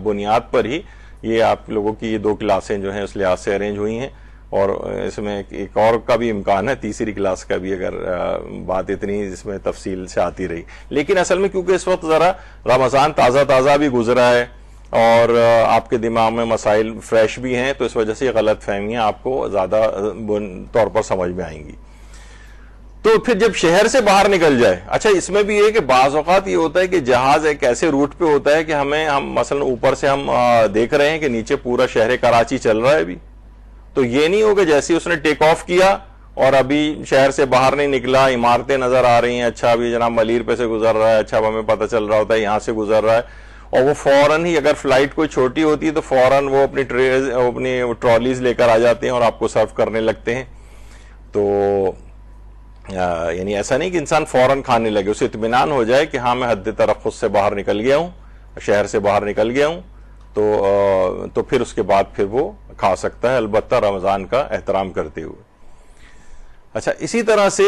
بنیاد پر ہی یہ آپ لوگوں کی یہ 2 کلاسیں جو ہیں اس لحاظ سے ارینج ہوئی ہیں، اور اس میں ایک اور کا بھی امکان ہے، تیسری کلاس کا بھی، اگر بات اتنی اس میں تفصیل سے آتی رہی. لیکن اصل میں کیونکہ اس وقت ذرا رمضان تازہ بھی گزرا ہے اور آپ کے دماغ میں مسائل فریش بھی ہیں، تو اس وجہ سے یہ غلط فہمیاں آپ کو زیادہ طور پر سمجھ میں آئیں گی. تو پھر جب شہر سے باہر نکل جائے، اچھا اس میں بھی یہ کہ بعض اوقات یہ ہوتا ہے کہ جہاز ایک ایسے روٹ پہ ہوتا ہے کہ ہم مثلا اوپر سے ہم دیکھ رہے ہیں کہ نیچے پورا شہر کراچی چل رہا ہے ابھی، تو یہ نہیں ہوگا جیسے اس نے ٹیک آف کیا اور ابھی شہر سے باہر نہیں نکلا، عمارتیں نظر آ رہی ہیں، اچھا ابھی جناب ملیر پہ سے گزر رہا ہے، اچھا اب ہمیں پتہ چل رہا ہوتا ہے یہاں سے گزر رہا ہے، اور وہ فوراً ہی اگر فلائٹ کوئی چھوٹی ہوتی ہے تو فوراً وہ اپنی ٹرالیز لے کر آ جاتے ہیں اور آپ کو سرو کرنے لگتے ہیں. تو یعنی ایسا نہیں کہ انسان فوراً کھانے لگے، اسے اطمینان ہو جائے کہ ہاں میں حد ترخص سے باہر نکل گیا ہوں، شہر سے باہر نکل گیا ہوں، تو پھر اس کے بعد پھر وہ کھا سکتا ہے، البتہ رمضان کا احترام کرتے ہوئے. اچھا اسی طرح سے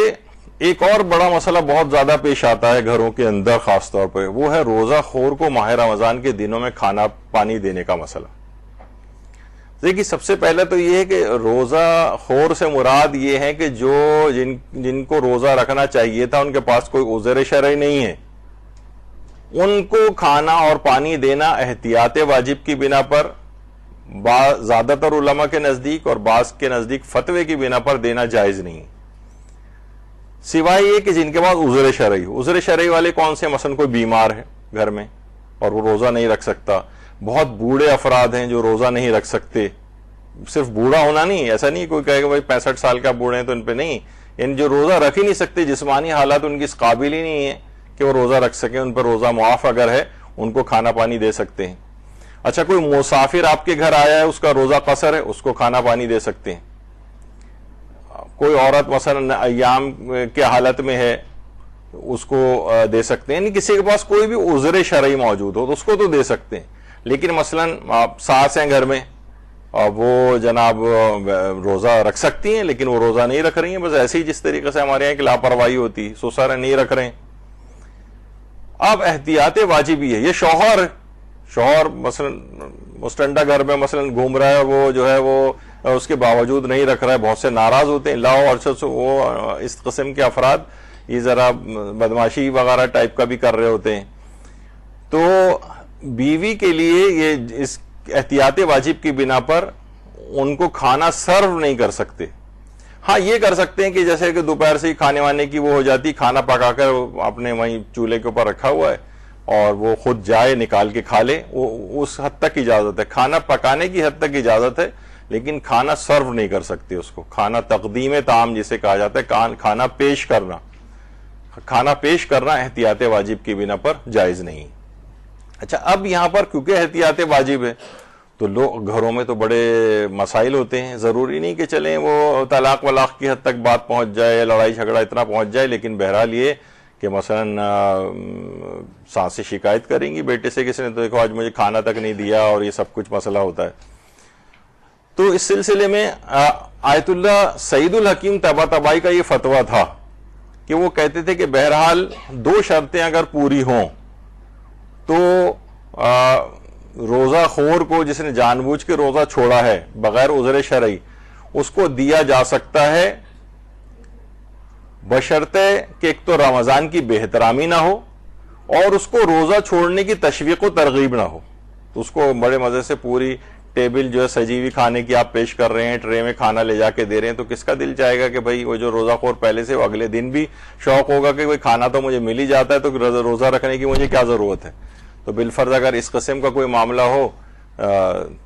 ایک اور بڑا مسئلہ بہت زیادہ پیش آتا ہے گھروں کے اندر خاص طور پہ، وہ ہے روزہ خور کو ماہ رمضان کے دنوں میں کھانا پانی دینے کا مسئلہ. دیکھیے سب سے پہلے تو یہ ہے کہ روزہ خور سے مراد یہ ہے کہ جو جن کو روزہ رکھنا چاہیے تھا ان کے پاس کوئی عذر شرعی نہیں ہے، ان کو کھانا اور پانی دینا احتیاط واجب کی بنا پر، زیادہ تر علماء کے نزدیک اور بعض کے نزدیک فتوے کی بنا پر دینا جائز نہیں، سوائے یہ کہ جن کے پاس عذر شرعی ہو. عذر شرعی والے کون سے؟ مثلا کوئی بیمار ہے گھر میں اور وہ روزہ نہیں رکھ سکتا، بہت بوڑھے افراد ہیں جو روزہ نہیں رکھ سکتے. صرف بوڑھا ہونا نہیں، ایسا نہیں کوئی کہے کہ بھائی 65 سال کا بوڑھے ہیں تو ان پہ نہیں، یعنی جو روزہ رکھ ہی نہیں سکتے، جسمانی حالات ان کی اس قابل ہی نہیں ہے کہ وہ روزہ رکھ سکیں، ان پر روزہ معاف اگر ہے ان کو کھانا پانی دے سکتے ہیں. اچھا کوئی مسافر آپ کے گھر آیا ہے، اس کا روزہ قصر ہے، اس کو کھانا پانی دے سکتے ہیں. کوئی عورت مثلا ایام کے حالت میں ہے، اس کو دے سکتے ہیں. یعنی کسی کے پاس کوئی بھی عذر شرعی موجود ہو تو اس کو تو دے سکتے ہیں. لیکن مثلا آپ ساس ہیں گھر میں اور وہ جناب روزہ رکھ سکتی ہیں لیکن وہ روزہ نہیں رکھ رہی ہیں، بس ایسے ہی جس طریقے سے ہمارے یہاں کی لاپرواہی ہوتی، سسر نہیں رکھ رہے ہیں. اب احتیاط واجبی ہے. یہ شوہر مثلا مستنڈا گھر میں مثلا گھوم رہا ہے اور وہ جو ہے وہ اس کے باوجود نہیں رکھ رہا ہے، بہت سے ناراض ہوتے ہیں. لاؤ اور وہ اس قسم کے افراد یہ ذرا بدماشی وغیرہ ٹائپ کا بھی کر رہے ہوتے ہیں. تو بیوی کے لیے یہ اس احتیاط واجب کی بنا پر ان کو کھانا سرو نہیں کر سکتے. ہاں یہ کر سکتے ہیں کہ جیسے کہ دوپہر سے ہی کھانے وانے کی وہ ہو جاتی، کھانا پکا کر اپنے وہیں چولہے کے اوپر رکھا ہوا ہے اور وہ خود جائے نکال کے کھا لے، وہ اس حد تک اجازت ہے. کھانا پکانے کی حد تک اجازت ہے لیکن کھانا سرو نہیں کر سکتے. اس کو کھانا تقدیم طعام جسے کہا جاتا ہے، کھانا پیش کرنا احتیاط واجب کی بنا پر جائز نہیں. اچھا اب یہاں پر کیونکہ احتیاط واجب ہے تو لوگ گھروں میں تو بڑے مسائل ہوتے ہیں. ضروری نہیں کہ چلیں وہ طلاق ولاق کی حد تک بات پہنچ جائے, لڑائی جھگڑا اتنا پہنچ جائے, لیکن بہرحال یہ کہ مثلا ساس سے شکایت کریں گی بیٹے سے, کسی نے تو دیکھو آج مجھے کھانا تک نہیں دیا, اور یہ سب کچھ مسئلہ ہوتا ہے. تو اس سلسلے میں آیت اللہ سعید الحکیم طباطبائی کا یہ فتویٰ تھا کہ وہ کہتے تھے کہ بہرحال 2 شرطیں اگر پوری ہوں تو روزہ خور کو جس نے جان بوجھ کے روزہ چھوڑا ہے بغیر عذر شرعی, اس کو دیا جا سکتا ہے, بشرطے کہ ایک تو رمضان کی بے احترامی نہ ہو اور اس کو روزہ چھوڑنے کی تشویق و ترغیب نہ ہو. تو اس کو بڑے مزے سے پوری ٹیبل جو ہے سجی ہوئی کھانے کی آپ پیش کر رہے ہیں, ٹرے میں کھانا لے جا کے دے رہے ہیں, تو کس کا دل چاہے گا کہ بھائی وہ جو روزہ خور پہلے سے وہ اگلے دن بھی شوق ہوگا کہ کوئی کھانا تو مجھے مل ہی جاتا ہے, تو روزہ رکھنے کی مجھے کیا ضرورت ہے. تو بالفرض اگر اس قسم کا کوئی معاملہ ہو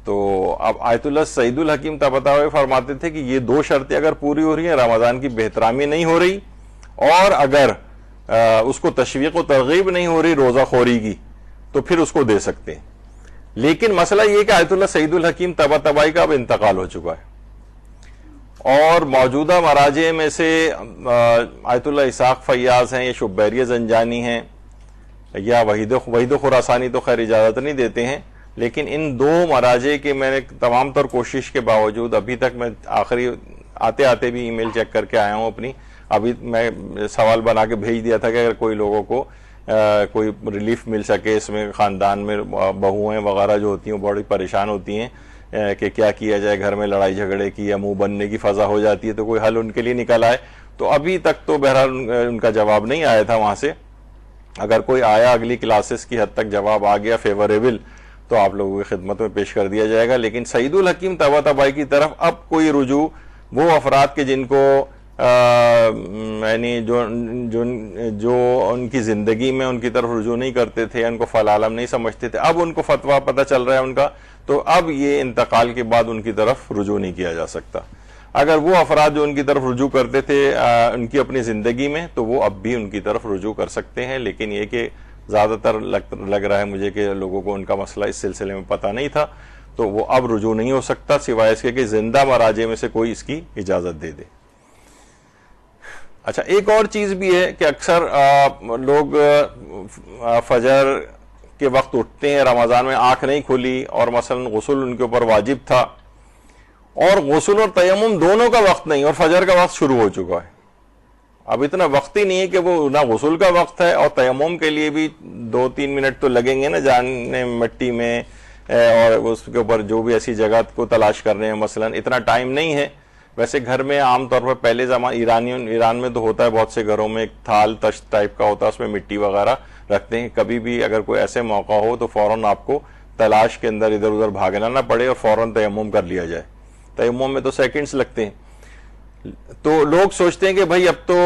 تو اب آیت اللہ سعید الحکیم طباطبائی فرماتے تھے کہ یہ 2 شرطیں اگر پوری ہو رہی ہیں, رمضان کی بے احترامی نہیں ہو رہی اور اگر اس کو تشویق و ترغیب نہیں ہو رہی روزہ خوری کی, تو پھر اس کو دے سکتے ہیں. لیکن مسئلہ یہ کہ آیت اللہ سعید الحکیم طباطبائی کا اب انتقال ہو چکا ہے, اور موجودہ مراجع میں سے آیت اللہ اسحاق فیاض ہیں, یا شبیری زنجانی ہیں, یا وحید خراسانی تو خیر اجازت نہیں دیتے ہیں, لیکن ان 2 مراجع کے میں نے تمام تر کوشش کے باوجود ابھی تک میں آخری آتے آتے بھی ای میل چیک کر کے آیا ہوں اپنی, ابھی میں سوال بنا کے بھیج دیا تھا کہ اگر کوئی لوگوں کو کوئی ریلیف مل سکے اس میں, خاندان میں بہویں وغیرہ جو ہوتی ہیں وہ بڑی پریشان ہوتی ہیں کہ کیا کیا جائے, گھر میں لڑائی جھگڑے کی یا منہ بننے کی فضا ہو جاتی ہے, تو کوئی حل ان کے لیے نکل آئے. تو ابھی تک تو بہرحال ان کا جواب نہیں آیا تھا وہاں سے. اگر کوئی آیا اگلی کلاسز کی حد تک جواب آ گیا فیوریبل تو آپ لوگوں کی خدمت میں پیش کر دیا جائے گا. لیکن سعید الحکیم طباطبائی کی طرف اب کوئی رجوع وہ افراد کے جن کو یعنی جو ان کی زندگی میں ان کی طرف رجوع نہیں کرتے تھے, ان کو فی العالم نہیں سمجھتے تھے, اب ان کو فتویٰ پتہ چل رہا ہے ان کا, تو اب یہ انتقال کے بعد ان کی طرف رجوع نہیں کیا جا سکتا. اگر وہ افراد جو ان کی طرف رجوع کرتے تھے ان کی اپنی زندگی میں, تو وہ اب بھی ان کی طرف رجوع کر سکتے ہیں. لیکن یہ کہ زیادہ تر لگ رہا ہے مجھے کہ لوگوں کو ان کا مسئلہ اس سلسلے میں پتہ نہیں تھا, تو وہ اب رجوع نہیں ہو سکتا سوائے اس کے کہ زندہ مراجع میں سے کوئی اس کی اجازت دے دے. اچھا, ایک اور چیز بھی ہے کہ اکثر لوگ فجر کے وقت اٹھتے ہیں, رمضان میں آنکھ نہیں کھلی اور مثلا غسل ان کے اوپر واجب تھا, اور غسل اور تیمم دونوں کا وقت نہیں اور فجر کا وقت شروع ہو چکا ہے. اب اتنا وقت ہی نہیں ہے کہ وہ نہ غسل کا وقت ہے, اور تیمم کے لیے بھی 2-3 منٹ تو لگیں گے نا, جانے مٹی میں اور اس کے اوپر جو بھی ایسی جگہ کو تلاش کر رہے ہیں, مثلا اتنا ٹائم نہیں ہے. ویسے گھر میں عام طور پر پہلے زمان ایران میں تو ہوتا ہے, بہت سے گھروں میں ایک تھال تشت ٹائپ کا ہوتا ہے, اس میں مٹی وغیرہ رکھتے ہیں. کبھی بھی اگر کوئی ایسے موقع ہو تو فوراً آپ کو تلاش کے اندر ادھر ادھر بھاگنا نہ پڑے اور فوراً تیمم کر لیا جائے. تیمم میں تو سیکنڈز لگتے ہیں. تو لوگ سوچتے ہیں کہ بھائی اب تو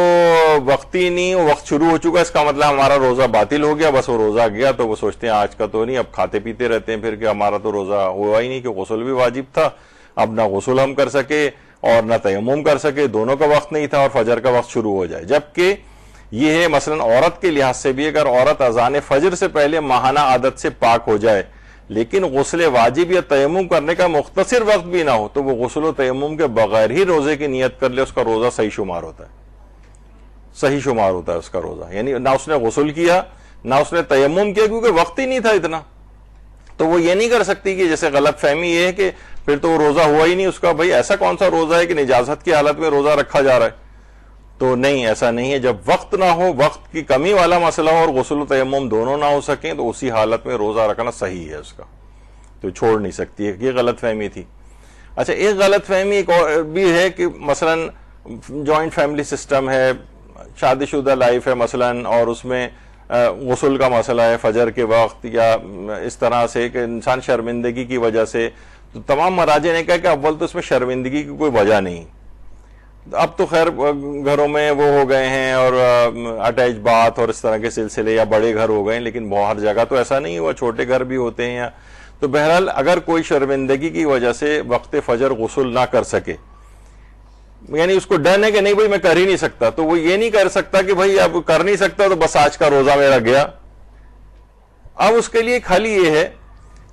وقت ہی نہیں, وقت شروع ہو چکا, اس کا مطلب ہمارا روزہ باطل ہو گیا, بس وہ روزہ گیا. تو وہ سوچتے ہیں آج کا تو نہیں, اب کھاتے پیتے رہتے ہیں پھر کہ ہمارا تو روزہ ہوا ہی نہیں, کہ غسل بھی واجب تھا, اب نہ غسل ہم کر سکے اور نہ تیمم کر سکے, دونوں کا وقت نہیں تھا اور فجر کا وقت شروع ہو جائے. جبکہ یہ ہے مثلا عورت کے لحاظ سے بھی, اگر عورت اذان فجر سے پہلے ماہانہ عادت سے پاک ہو جائے لیکن غسل واجب یا تیمم کرنے کا مختصر وقت بھی نہ ہو, تو وہ غسل و تیمم کے بغیر ہی روزے کی نیت کر لے, اس کا روزہ صحیح شمار ہوتا ہے. صحیح شمار ہوتا ہے اس کا روزہ, یعنی نہ اس نے غسل کیا نہ اس نے تیمم کیا, کیونکہ وقت ہی نہیں تھا اتنا. تو وہ یہ نہیں کر سکتی کہ جیسے غلط فہمی یہ ہے کہ پھر تو وہ روزہ ہوا ہی نہیں اس کا. بھائی ایسا کون سا روزہ ہے کہ نجاست کی حالت میں روزہ رکھا جا رہا ہے؟ تو نہیں, ایسا نہیں ہے. جب وقت نہ ہو, وقت کی کمی والا مسئلہ ہو اور غسل و تیمم دونوں نہ ہو سکیں, تو اسی حالت میں روزہ رکھنا صحیح ہے اس کا, تو چھوڑ نہیں سکتی ہے. یہ غلط فہمی تھی. اچھا, ایک غلط فہمی ایک اور بھی ہے کہ مثلا جوائنٹ فیملی سسٹم ہے, شادی شدہ لائف ہے مثلا, اور اس میں غسل کا مسئلہ ہے فجر کے وقت, یا اس طرح سے کہ انسان شرمندگی کی وجہ سے, تو تمام مراجع نے کہا کہ اول تو اس میں شرمندگی کی کوئی وجہ نہیں. اب تو خیر گھروں میں وہ ہو گئے ہیں اور اٹیچ باتھ اور اس طرح کے سلسلے, یا بڑے گھر ہو گئے, لیکن ہر جگہ تو ایسا نہیں ہوا, چھوٹے گھر بھی ہوتے ہیں. تو بہرحال اگر کوئی شرمندگی کی وجہ سے وقت فجر غسل نہ کر سکے, یعنی اس کو ڈر ہے کہ نہیں بھائی میں کر ہی نہیں سکتا, تو وہ یہ نہیں کر سکتا کہ بھائی اب کر نہیں سکتا تو بس آج کا روزہ میرا گیا. اب اس کے لیے ایک حل یہ ہے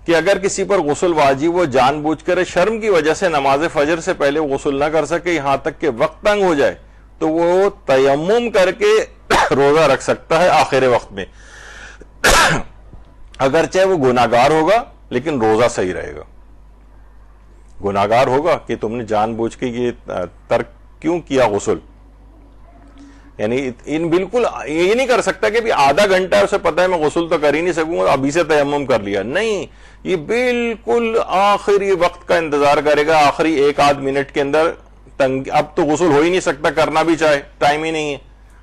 کہ اگر کسی پر غسل واجب وہ جان بوجھ کر شرم کی وجہ سے نماز فجر سے پہلے غسل نہ کر سکے یہاں تک کہ وقت تنگ ہو جائے تو وہ تیمم کر کے روزہ رکھ سکتا ہے آخر وقت میں، اگرچہ وہ گناہگار ہوگا لیکن روزہ صحیح رہے گا۔ گناہگار ہوگا کہ تم نے جان بوجھ کے یہ ترک کیوں کیا غسل، یعنی ان بالکل یہ نہیں کر سکتا کہ آدھا گھنٹہ اسے پتا ہے میں غسل تو کر ہی نہیں سکوں گا ابھی سے تیمم کر لیا، نہیں، یہ بالکل آخری وقت کا انتظار کرے گا، آخری ایک آدھ منٹ کے اندر اب تو غسل ہو ہی نہیں سکتا کرنا بھی چاہے، ٹائم ہی نہیں ہے،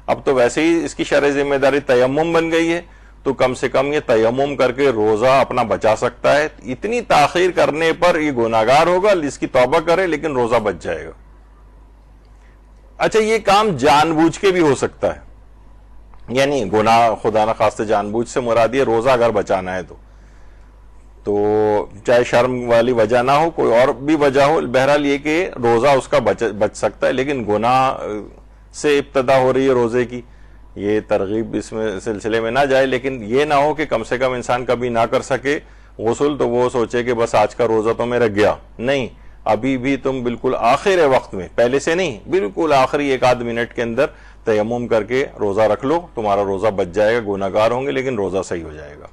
اب تو ویسے ہی اس کی شرعی ذمہ داری تیمم بن گئی ہے، تو کم سے کم یہ تیمم کر کے روزہ اپنا بچا سکتا ہے۔ اتنی تاخیر کرنے پر یہ گناہگار ہوگا، اس کی توبہ کرے لیکن روزہ بچ جائے گا۔ اچھا، یہ کام جان بوجھ کے بھی ہو سکتا ہے، یعنی گناہ خدا نہ خواستہ جان بوجھ سے مراد یہ روزہ اگر بچانا ہے تو چاہے شرم والی وجہ نہ ہو، کوئی اور بھی وجہ ہو، بہرحال یہ کہ روزہ اس کا بچ سکتا ہے، لیکن گناہ سے ابتدا ہو رہی ہے روزے کی، یہ ترغیب اس میں سلسلے میں نہ جائے، لیکن یہ نہ ہو کہ کم سے کم انسان کبھی نہ کر سکے غسل تو وہ سوچے کہ بس آج کا روزہ تو میرا گیا، نہیں، ابھی بھی تم بالکل آخر وقت میں، پہلے سے نہیں، بالکل آخری ایک آدھ منٹ کے اندر تیمم کر کے روزہ رکھ لو، تمہارا روزہ بچ جائے گا، گناہگار ہوں گے لیکن روزہ صحیح ہو جائے گا۔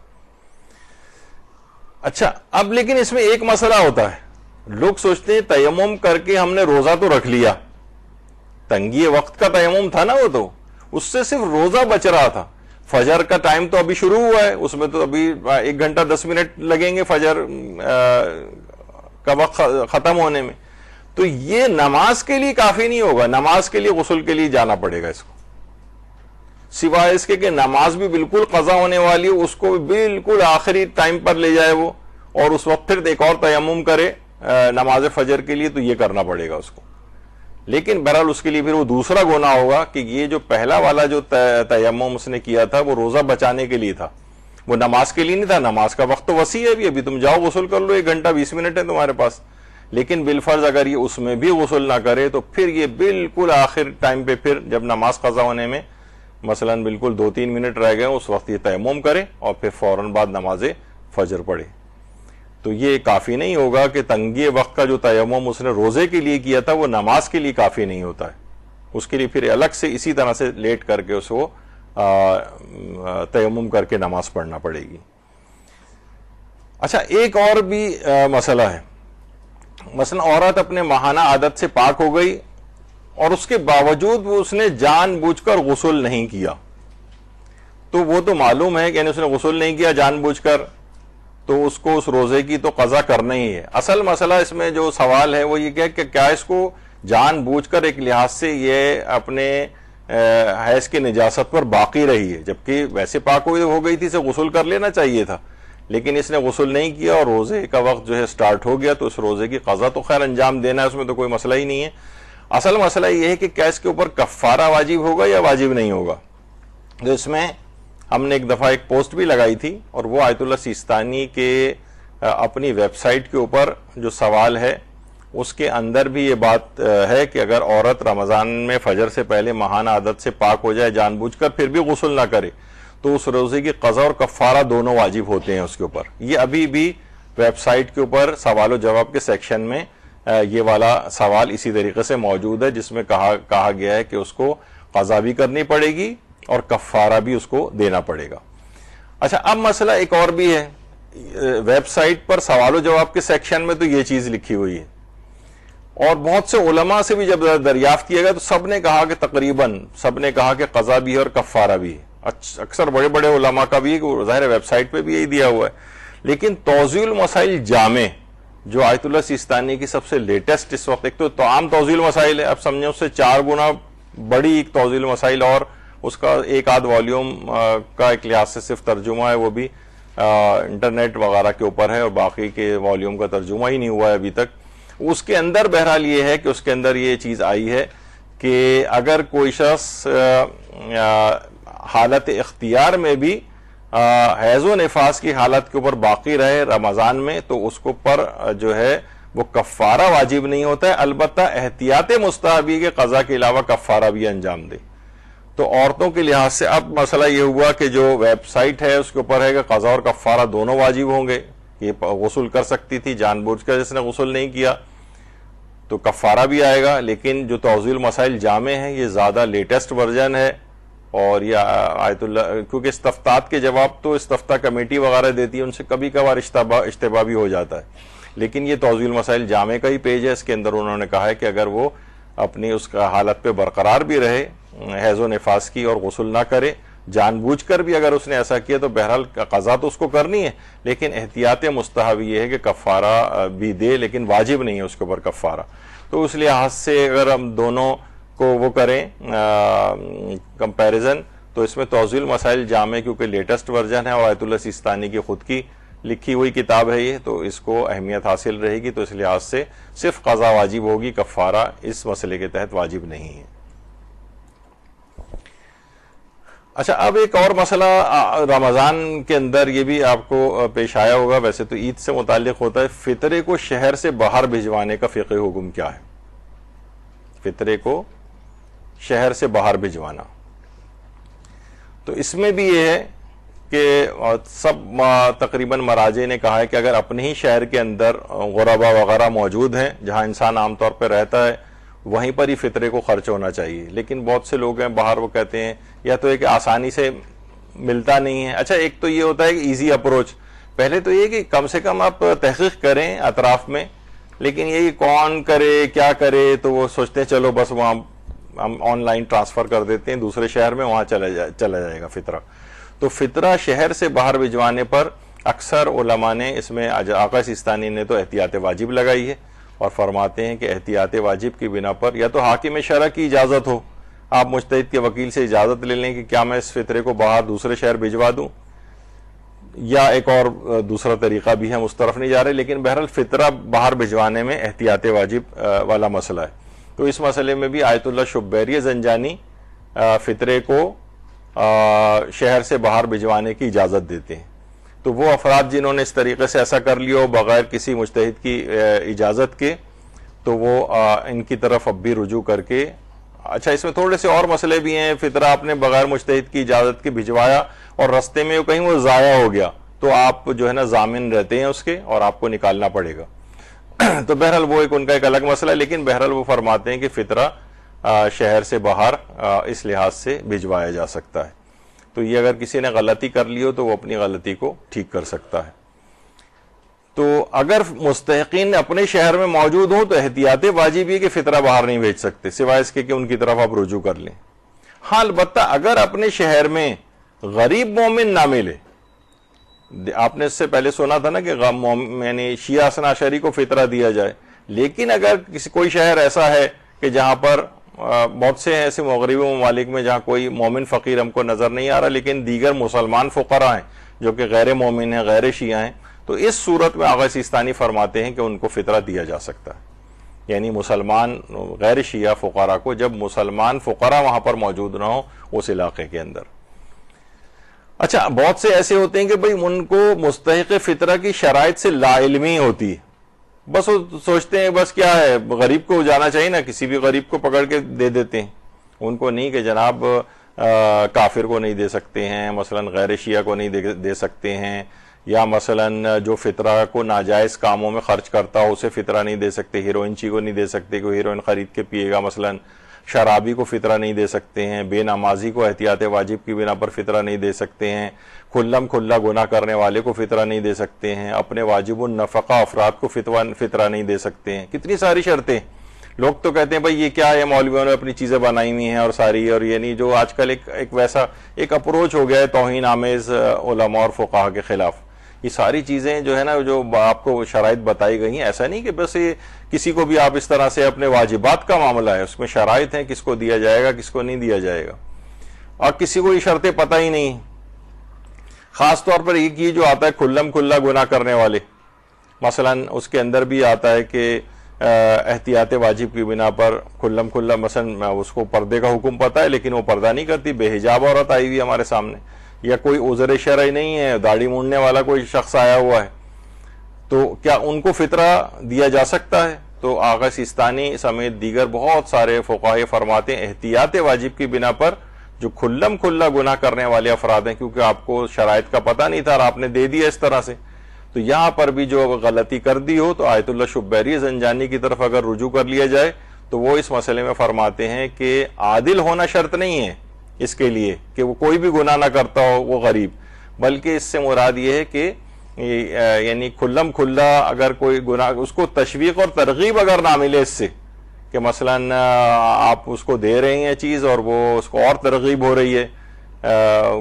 اچھا، اب لیکن اس میں ایک مسئلہ ہوتا ہے، لوگ سوچتے ہیں تیمم کر کے ہم نے روزہ تو رکھ لیا، تنگی وقت کا تیمم تھا نا، وہ تو اس سے صرف روزہ بچ رہا تھا، فجر کا ٹائم تو ابھی شروع ہوا ہے، اس میں تو ابھی 1 گھنٹہ 10 منٹ لگیں گے فجر کا وقت ختم ہونے میں، تو یہ نماز کے لیے کافی نہیں ہوگا، نماز کے لیے غسل کے لیے جانا پڑے گا اس کو، سوائے اس کے کہ نماز بھی بالکل قضا ہونے والی ہو، اس کو بالکل آخری ٹائم پر لے جائے وہ، اور اس وقت پھر ایک اور تیمم کرے نماز فجر کے لیے، تو یہ کرنا پڑے گا اس کو، لیکن بہرحال اس کے لیے پھر وہ دوسرا گناہ ہوگا کہ یہ جو پہلا والا جو تیمم اس نے کیا تھا وہ روزہ بچانے کے لیے تھا، وہ نماز کے لیے نہیں تھا، نماز کا وقت تو وسیع ہے، ابھی تم جاؤ غسل کر لو، 1 گھنٹہ 20 منٹ ہے تمہارے پاس، لیکن بالفرض اگر یہ اس میں بھی غسل نہ کرے تو پھر یہ بالکل آخر ٹائم پہ پھر جب نماز قضا ہونے میں مثلا بالکل 2-3 منٹ رہ گئے اس وقت یہ تیمم کرے اور پھر فوراً بعد نماز فجر پڑھے، تو یہ کافی نہیں ہوگا کہ تنگی وقت کا جو تیمم اس نے روزے کے لیے کیا تھا وہ نماز کے لیے کافی نہیں ہوتا ہے، اس کے لیے پھر الگ سے اسی طرح سے لیٹ کر کے اس کو تیمم کر کے نماز پڑھنا پڑے گی۔ اچھا، ایک اور بھی مسئلہ ہے، مثلا عورت اپنے ماہانہ عادت سے پاک ہو گئی اور اس کے باوجود وہ اس نے جان بوجھ کر غسل نہیں کیا، تو وہ تو معلوم ہے کہ یعنی اس نے غسل نہیں کیا جان بوجھ کر، تو اس کو اس روزے کی تو قضا کرنا ہی ہے۔ اصل مسئلہ اس میں جو سوال ہے وہ یہ کہ کیا اس کو جان بوجھ کر ایک لحاظ سے یہ اپنے حیض کی نجاست پر باقی رہی ہے، جبکہ ویسے پاک ہو گئی تھی، اسے غسل کر لینا چاہیے تھا، لیکن اس نے غسل نہیں کیا اور روزے کا وقت جو ہے سٹارٹ ہو گیا، تو اس روزے کی قضا تو خیر انجام دینا ہے، اس میں تو کوئی مسئلہ ہی نہیں ہے۔ اصل مسئلہ یہ ہے کہ کیا اس کے اوپر کفارہ واجب ہوگا یا واجب نہیں ہوگا، تو اس میں ہم نے ایک دفعہ ایک پوسٹ بھی لگائی تھی، اور وہ آیت اللہ سیستانی کے اپنی ویب سائٹ کے اوپر جو سوال ہے اس کے اندر بھی یہ بات ہے کہ اگر عورت رمضان میں فجر سے پہلے ماہانہ عادت سے پاک ہو جائے جان بوجھ کر پھر بھی غسل نہ کرے تو اس روزے کی قضا اور کفارہ دونوں واجب ہوتے ہیں اس کے اوپر۔ یہ ابھی بھی ویب سائٹ کے اوپر سوال و جواب کے سیکشن میں یہ والا سوال اسی طریقے سے موجود ہے، جس میں کہا گیا ہے کہ اس کو قضا بھی کرنی پڑے گی اور کفارہ بھی اس کو دینا پڑے گا۔ اچھا، اب مسئلہ ایک اور بھی ہے، ویب سائٹ پر سوال و جواب کے سیکشن میں تو یہ چیز لکھی ہوئی ہے، اور بہت سے علماء سے بھی جب دریافت کیا گیا تو سب نے کہا کہ تقریباً سب نے کہا کہ قضا بھی ہے اور کفارہ بھی ہے، اکثر بڑے بڑے علماء کا بھی ہے کہ ظاہر ویب سائٹ پہ بھی یہی دیا ہوا ہے، لیکن توضیح المسائل جامع جو آیت اللہ سیستانی کی سب سے لیٹسٹ اس وقت، ایک تو عام توضیح المسائل ہے، اب سمجھیں اس سے 4 گنا بڑی ایک توضیح المسائل، اور اس کا ایک آدھ والیوم کا ایک لحاظ سے صرف ترجمہ ہے، وہ بھی انٹرنیٹ وغیرہ کے اوپر ہے، اور باقی کے والیوم کا ترجمہ ہی نہیں ہوا ہے ابھی تک۔ اس کے اندر بہرحال یہ ہے کہ اس کے اندر یہ چیز آئی ہے کہ اگر کوئی شخص حالت اختیار میں بھی حیض و نفاس کی حالت کے اوپر باقی رہے رمضان میں تو اس کو پر جو ہے وہ کفارہ واجب نہیں ہوتا ہے، البتہ احتیاط مستحبی کے قضا کے علاوہ کفارہ بھی انجام دے۔ تو عورتوں کے لحاظ سے اب مسئلہ یہ ہوا کہ جو ویب سائٹ ہے اس کے اوپر ہے کہ قضا اور کفارہ دونوں واجب ہوں گے، یہ غسل کر سکتی تھی، جان بوجھ کر جس نے غسل نہیں کیا تو کفارہ بھی آئے گا. لیکن جو توضیح المسائل جامع ہے یہ زیادہ لیٹسٹ ورژن ہے، اور یہ آیت اللہ، کیونکہ استفتاءات کے جواب تو استفتاء کمیٹی وغیرہ دیتی ہے، ان سے کبھی کبھار اشتباہ بھی ہو جاتا ہے. لیکن یہ توضیح المسائل جامع کا ہی پیج ہے، اس کے اندر انہوں نے کہا ہے کہ اگر وہ اپنی اس کا حالت پہ برقرار بھی رہے حیض و نفاس کی اور غسل نہ کرے، جان بوجھ کر بھی اگر اس نے ایسا کیا تو بہرحال قضا تو اس کو کرنی ہے، لیکن احتیاط مستحب یہ ہے کہ کفارہ بھی دے، لیکن واجب نہیں ہے اس کے اوپر کفارہ. تو اس لحاظ سے اگر ہم دونوں کو وہ کریں کمپیریزن، تو اس میں توضیح المسائل جامع کیونکہ لیٹسٹ ورژن ہے اور آیت اللہ سیستانی کی خود کی لکھی ہوئی کتاب ہے یہ، تو اس کو اہمیت حاصل رہے گی. تو اس لحاظ سے صرف قضا واجب ہوگی، کفارہ اس مسئلے کے تحت واجب نہیں ہے. اچھا، اب ایک اور مسئلہ رمضان کے اندر یہ بھی آپ کو پیش آیا ہوگا، ویسے تو عید سے متعلق ہوتا ہے. فطرے کو شہر سے باہر بھجوانے کا فقہی حکم کیا ہے؟ فطرے کو شہر سے باہر بھجوانا، تو اس میں بھی یہ ہے کہ سب تقریباً مراجع نے کہا ہے کہ اگر اپنے ہی شہر کے اندر غربا وغیرہ موجود ہیں جہاں انسان عام طور پہ رہتا ہے، وہیں پر ہی فطرے کو خرچ ہونا چاہیے. لیکن بہت سے لوگ ہیں باہر، وہ کہتے ہیں یا تو ایک آسانی سے ملتا نہیں ہے. اچھا، ایک تو یہ ہوتا ہے کہ ایزی اپروچ، پہلے تو یہ کہ کم سے کم آپ تحقیق کریں اطراف میں، لیکن یہ کون کرے کیا کرے، تو وہ سوچتے ہیں چلو بس وہاں ہم آن لائن ٹرانسفر کر دیتے ہیں دوسرے شہر میں، وہاں چلا جائے گا فطرہ. تو فطرہ شہر سے باہر بھجوانے پر اکثر علماء نے، اس میں آقا سیستانی نے تو احتیاط واجب لگائی ہے، اور فرماتے ہیں کہ احتیاط واجب کی بنا پر یا تو حاکم شرع کی اجازت ہو، آپ مجتہد کے وکیل سے اجازت لے لیں کہ کیا میں اس فطرے کو باہر دوسرے شہر بھجوا دوں، یا ایک اور دوسرا طریقہ بھی ہے، ہم اس طرف نہیں جا رہے، لیکن بہرحال فطرہ باہر بھجوانے میں احتیاط واجب والا مسئلہ ہے. تو اس مسئلے میں بھی آیت اللہ شبیری زنجانی فطرے کو شہر سے باہر بھجوانے کی اجازت دیتے ہیں. تو وہ افراد جنہوں نے اس طریقے سے ایسا کر لیا ہو بغیر کسی مجتہد کی اجازت کے، تو وہ ان کی طرف اب بھی رجوع کر کے. اچھا، اس میں تھوڑے سے اور مسئلے بھی ہیں. فطرہ آپ نے بغیر مجتہد کی اجازت کے بھجوایا اور رستے میں کہیں وہ ضائع ہو گیا، تو آپ جو ہے نا ضامن رہتے ہیں اس کے، اور آپ کو نکالنا پڑے گا. تو بہرحال وہ ان کا ایک الگ مسئلہ ہے، لیکن بہرحال وہ فرماتے ہیں کہ فطرہ شہر سے باہر اس لحاظ سے بھجوایا جا سکتا ہے. تو یہ اگر کسی نے غلطی کر لی ہو تو وہ اپنی غلطی کو ٹھیک کر سکتا ہے. تو اگر مستحقین اپنے شہر میں موجود ہوں تو احتیاط واجب یہ کہ فطرہ باہر نہیں بھیج سکتے، سوائے اس کے کہ ان کی طرف آپ رجوع کر لیں. ہاں، البتہ اگر اپنے شہر میں غریب مومن نہ ملے، آپ نے اس سے پہلے سنا تھا نا کہ یعنی شیعہ اثنا عشری کو فطرہ دیا جائے، لیکن اگر کوئی شہر ایسا ہے کہ جہاں پر بہت سے ایسے مغربی ممالک میں جہاں کوئی مومن فقیر ہم کو نظر نہیں آ رہا، لیکن دیگر مسلمان فقراء ہیں جو کہ غیر مومن ہیں، غیر شیعہ ہیں، تو اس صورت میں آقا سیستانی فرماتے ہیں کہ ان کو فطرہ دیا جا سکتا ہے. یعنی مسلمان غیر شیعہ فقراء کو، جب مسلمان فقراء وہاں پر موجود نہ ہو اس علاقے کے اندر. اچھا، بہت سے ایسے ہوتے ہیں کہ بھئی ان کو مستحق فطرہ کی شرائط سے لا علمی ہوتی ہے، بس وہ سوچتے ہیں بس کیا ہے، غریب کو جانا چاہیے نا، کسی بھی غریب کو پکڑ کے دے دیتے ہیں. ان کو نہیں کہ جناب کافر کو نہیں دے سکتے ہیں، مثلا غیر شیعہ کو نہیں دے سکتے ہیں، یا مثلا جو فطرہ کو ناجائز کاموں میں خرچ کرتا ہو اسے فطرہ نہیں دے سکتے، ہیروئن کو نہیں دے سکتے کہ ہیروئن خرید کے پیے گا، مثلا شرابی کو فطرہ نہیں دے سکتے ہیں، بے نمازی کو احتیاط واجب کی بنا پر فطرہ نہیں دے سکتے ہیں، کھلم کھلا گناہ کرنے والے کو فطرہ نہیں دے سکتے ہیں، اپنے واجب النفقہ افراد کو فطرہ نہیں دے سکتے ہیں. کتنی ساری شرطیں. لوگ تو کہتے ہیں بھائی یہ کیا ہے، مولویوں نے اپنی چیزیں بنائی ہوئی ہیں اور ساری، اور یہ نہیں، جو آج کل ایک ویسا ایک اپروچ ہو گیا ہے توہین آمیز علماء اور فقہا کے خلاف. یہ ساری چیزیں جو ہے نا، جو آپ کو شرائط بتائی گئی ہیں، ایسا نہیں کہ بس یہ کسی کو بھی آپ اس طرح سے، اپنے واجبات کا معاملہ ہے، اس میں شرائط ہیں کس کو دیا جائے گا کس کو نہیں دیا جائے گا، اور کسی کو یہ شرطیں پتہ ہی نہیں. خاص طور پر یہ جو آتا ہے کھلم کھلا گناہ کرنے والے، مثلا اس کے اندر بھی آتا ہے کہ احتیاط واجب کی بنا پر کھلم کھلا، مثلا اس کو پردے کا حکم پتہ ہے لیکن وہ پردہ نہیں کرتی، بے حجاب عورت آئی ہوئی ہمارے سامنے، یا کوئی عذر شرعی نہیں ہے، داڑھی مونڈنے والا کوئی شخص آیا ہوا ہے، تو کیا ان کو فطرہ دیا جا سکتا ہے؟ تو آقا سیستانی سمیت دیگر بہت سارے فقہا فرماتے ہیں احتیاط واجب کی بنا پر جو کھلم کھلا گناہ کرنے والے افراد ہیں، کیونکہ آپ کو شرائط کا پتہ نہیں تھا اور آپ نے دے دیا اس طرح سے، تو تو یہاں پر بھی جو غلطی کر دی ہو تو آیت اللہ شبیری زنجانی کی طرف اگر رجوع کر لیا جائے تو وہ اس مسئلے میں فرماتے ہیں کہ عادل ہونا شرط نہیں ہے اس کے لیے کہ وہ کوئی بھی گناہ نہ کرتا ہو وہ غریب، بلکہ اس سے مراد یہ ہے کہ یعنی کھلم کھلا اگر کوئی گناہ، اس کو تشویق اور ترغیب اگر نہ ملے اس سے، کہ مثلا آپ اس کو دے رہے ہیں چیز اور وہ اس کو اور ترغیب ہو رہی ہے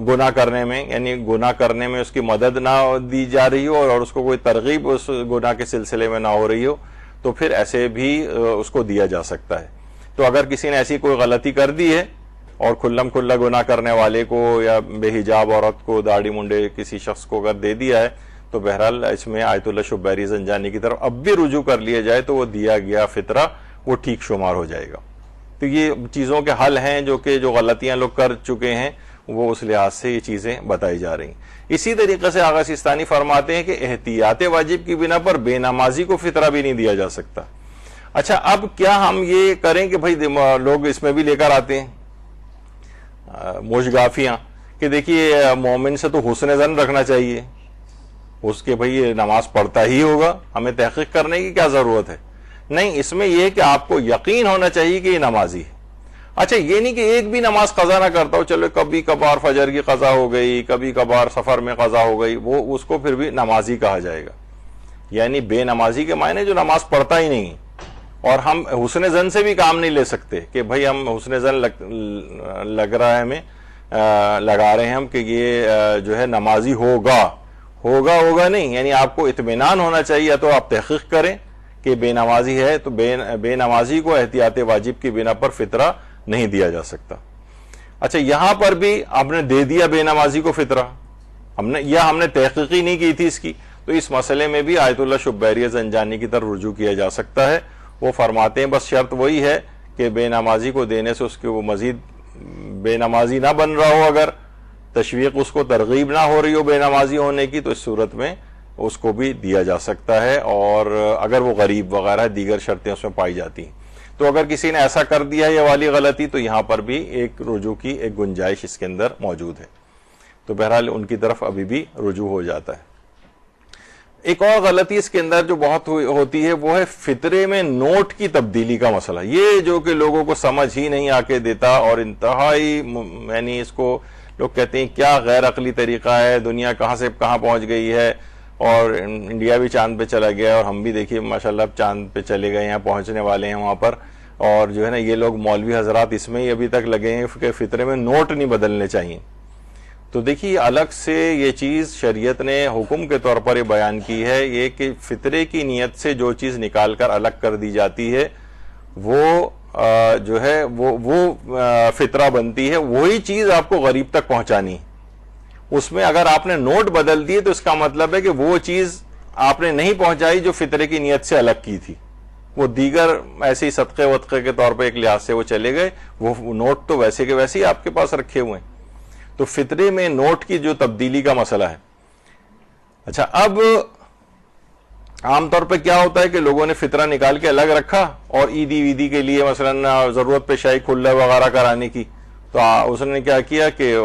گناہ کرنے میں، یعنی گناہ کرنے میں اس کی مدد نہ دی جا رہی ہو اور اس کو کوئی ترغیب اس گناہ کے سلسلے میں نہ ہو رہی ہو، تو پھر ایسے بھی اس کو دیا جا سکتا ہے۔ تو اگر کسی نے ایسی کوئی غلطی کر دی ہے اور کھلم کھلا گناہ کرنے والے کو یا بے حجاب عورت کو، داڑھی منڈے کسی شخص کو اگر دے دیا ہے تو بہرحال اس میں آیت اللہ شبیری زنجانی کی طرف اب بھی رجوع کر لیا جائے تو وہ دیا گیا فطرہ وہ ٹھیک شمار ہو جائے گا۔ تو یہ چیزوں کے حل ہیں جو غلطیاں لوگ کر چکے ہیں، وہ اس لحاظ سے یہ چیزیں بتائی جا رہی ہیں۔ اسی طریقے سے آغا سیستانی فرماتے ہیں کہ احتیاط واجب کی بنا پر بے نمازی کو فطرہ بھی نہیں دیا جا سکتا۔ اچھا، اب کیا ہم یہ کریں کہ بھائی لوگ اس میں بھی لے کر آتے ہیں موشگافیاں کہ دیکھیے مومن سے تو حسن ظن رکھنا چاہیے، اس کے بھائی یہ نماز پڑھتا ہی ہوگا، ہمیں تحقیق کرنے کی کیا ضرورت ہے؟ نہیں، اس میں یہ ہے کہ آپ کو یقین ہونا چاہیے کہ یہ نمازی ہے۔ اچھا، یہ نہیں کہ ایک بھی نماز قضا نہ کرتا ہو، چلو کبھی کبھار فجر کی قضا ہو گئی، کبھی کبھار سفر میں قضا ہو گئی، وہ اس کو پھر بھی نمازی کہا جائے گا۔ یعنی بے نمازی کے معنی جو نماز پڑھتا ہی نہیں، اور ہم حسن ظن سے بھی کام نہیں لے سکتے کہ بھئی ہم حسن ظن لگ رہا ہے ہمیں، لگا رہے ہیں ہم کہ یہ جو ہے نمازی ہوگا نہیں، یعنی آپ کو اطمینان ہونا چاہیے، یا تو آپ تحقیق کریں کہ بے نمازی ہے تو بے نمازی کو احتیاط واجب کی بنا پر فطرہ نہیں دیا جا سکتا۔ اچھا، یہاں پر بھی ہم نے دے دیا بے نمازی کو فطرہ، ہم نے تحقیق ہی نہیں کی تھی اس کی، تو اس مسئلے میں بھی آیت اللہ شبیری زنجانی کی طرف رجوع کیا جا سکتا ہے۔ وہ فرماتے ہیں بس شرط وہی ہے کہ بے نمازی کو دینے سے اس کے وہ مزید بے نمازی نہ بن رہا ہو، اگر تشویق اس کو ترغیب نہ ہو رہی ہو بے نمازی ہونے کی، تو اس صورت میں اس کو بھی دیا جا سکتا ہے، اور اگر وہ غریب وغیرہ دیگر شرطیں اس میں پائی جاتی ہیں۔ تو اگر کسی نے ایسا کر دیا یہ والی غلطی تو یہاں پر بھی ایک رجوع کی ایک گنجائش اس کے اندر موجود ہے، تو بہرحال ان کی طرف ابھی بھی رجوع ہو جاتا ہے۔ ایک اور غلطی اس کے اندر جو بہت ہوتی ہے وہ ہے فطرے میں نوٹ کی تبدیلی کا مسئلہ، یہ جو کہ لوگوں کو سمجھ ہی نہیں آ کے دیتا، اور انتہائی یعنی اس کو لوگ کہتے ہیں کیا غیر عقلی طریقہ ہے، دنیا کہاں سے کہاں پہنچ گئی ہے، اور انڈیا بھی چاند پہ چلا گیا ہے، اور ہم بھی دیکھیے ماشاءاللہ اب چاند پہ چلے گئے ہیں، پہنچنے والے ہیں وہاں پر، اور جو ہے نا یہ لوگ مولوی حضرات اس میں ہی ابھی تک لگے ہیں کہ فطرے میں نوٹ نہیں بدلنے چاہیے۔ تو دیکھیے الگ سے یہ چیز شریعت نے حکم کے طور پر یہ بیان کی ہے، یہ کہ فطرے کی نیت سے جو چیز نکال کر الگ کر دی جاتی ہے وہ جو ہے وہ فطرہ بنتی ہے، وہی چیز آپ کو غریب تک پہنچانی۔ اس میں اگر آپ نے نوٹ بدل دیے تو اس کا مطلب ہے کہ وہ چیز آپ نے نہیں پہنچائی جو فطرے کی نیت سے الگ کی تھی، وہ دیگر ایسے ہی صدقے وطقے کے طور پہ ایک لحاظ سے وہ چلے گئے، وہ نوٹ تو ویسے کے ویسے ہی آپ کے پاس رکھے ہوئے ہیں۔ تو فطرے میں نوٹ کی جو تبدیلی کا مسئلہ ہے۔ اچھا، اب عام طور پہ کیا ہوتا ہے کہ لوگوں نے فطرہ نکال کے الگ رکھا، اور عیدی ویدی کے لیے مثلا ضرورت پیش آئی کھلا وغیرہ کرانے کی، تو اس نے کیا کیا کہ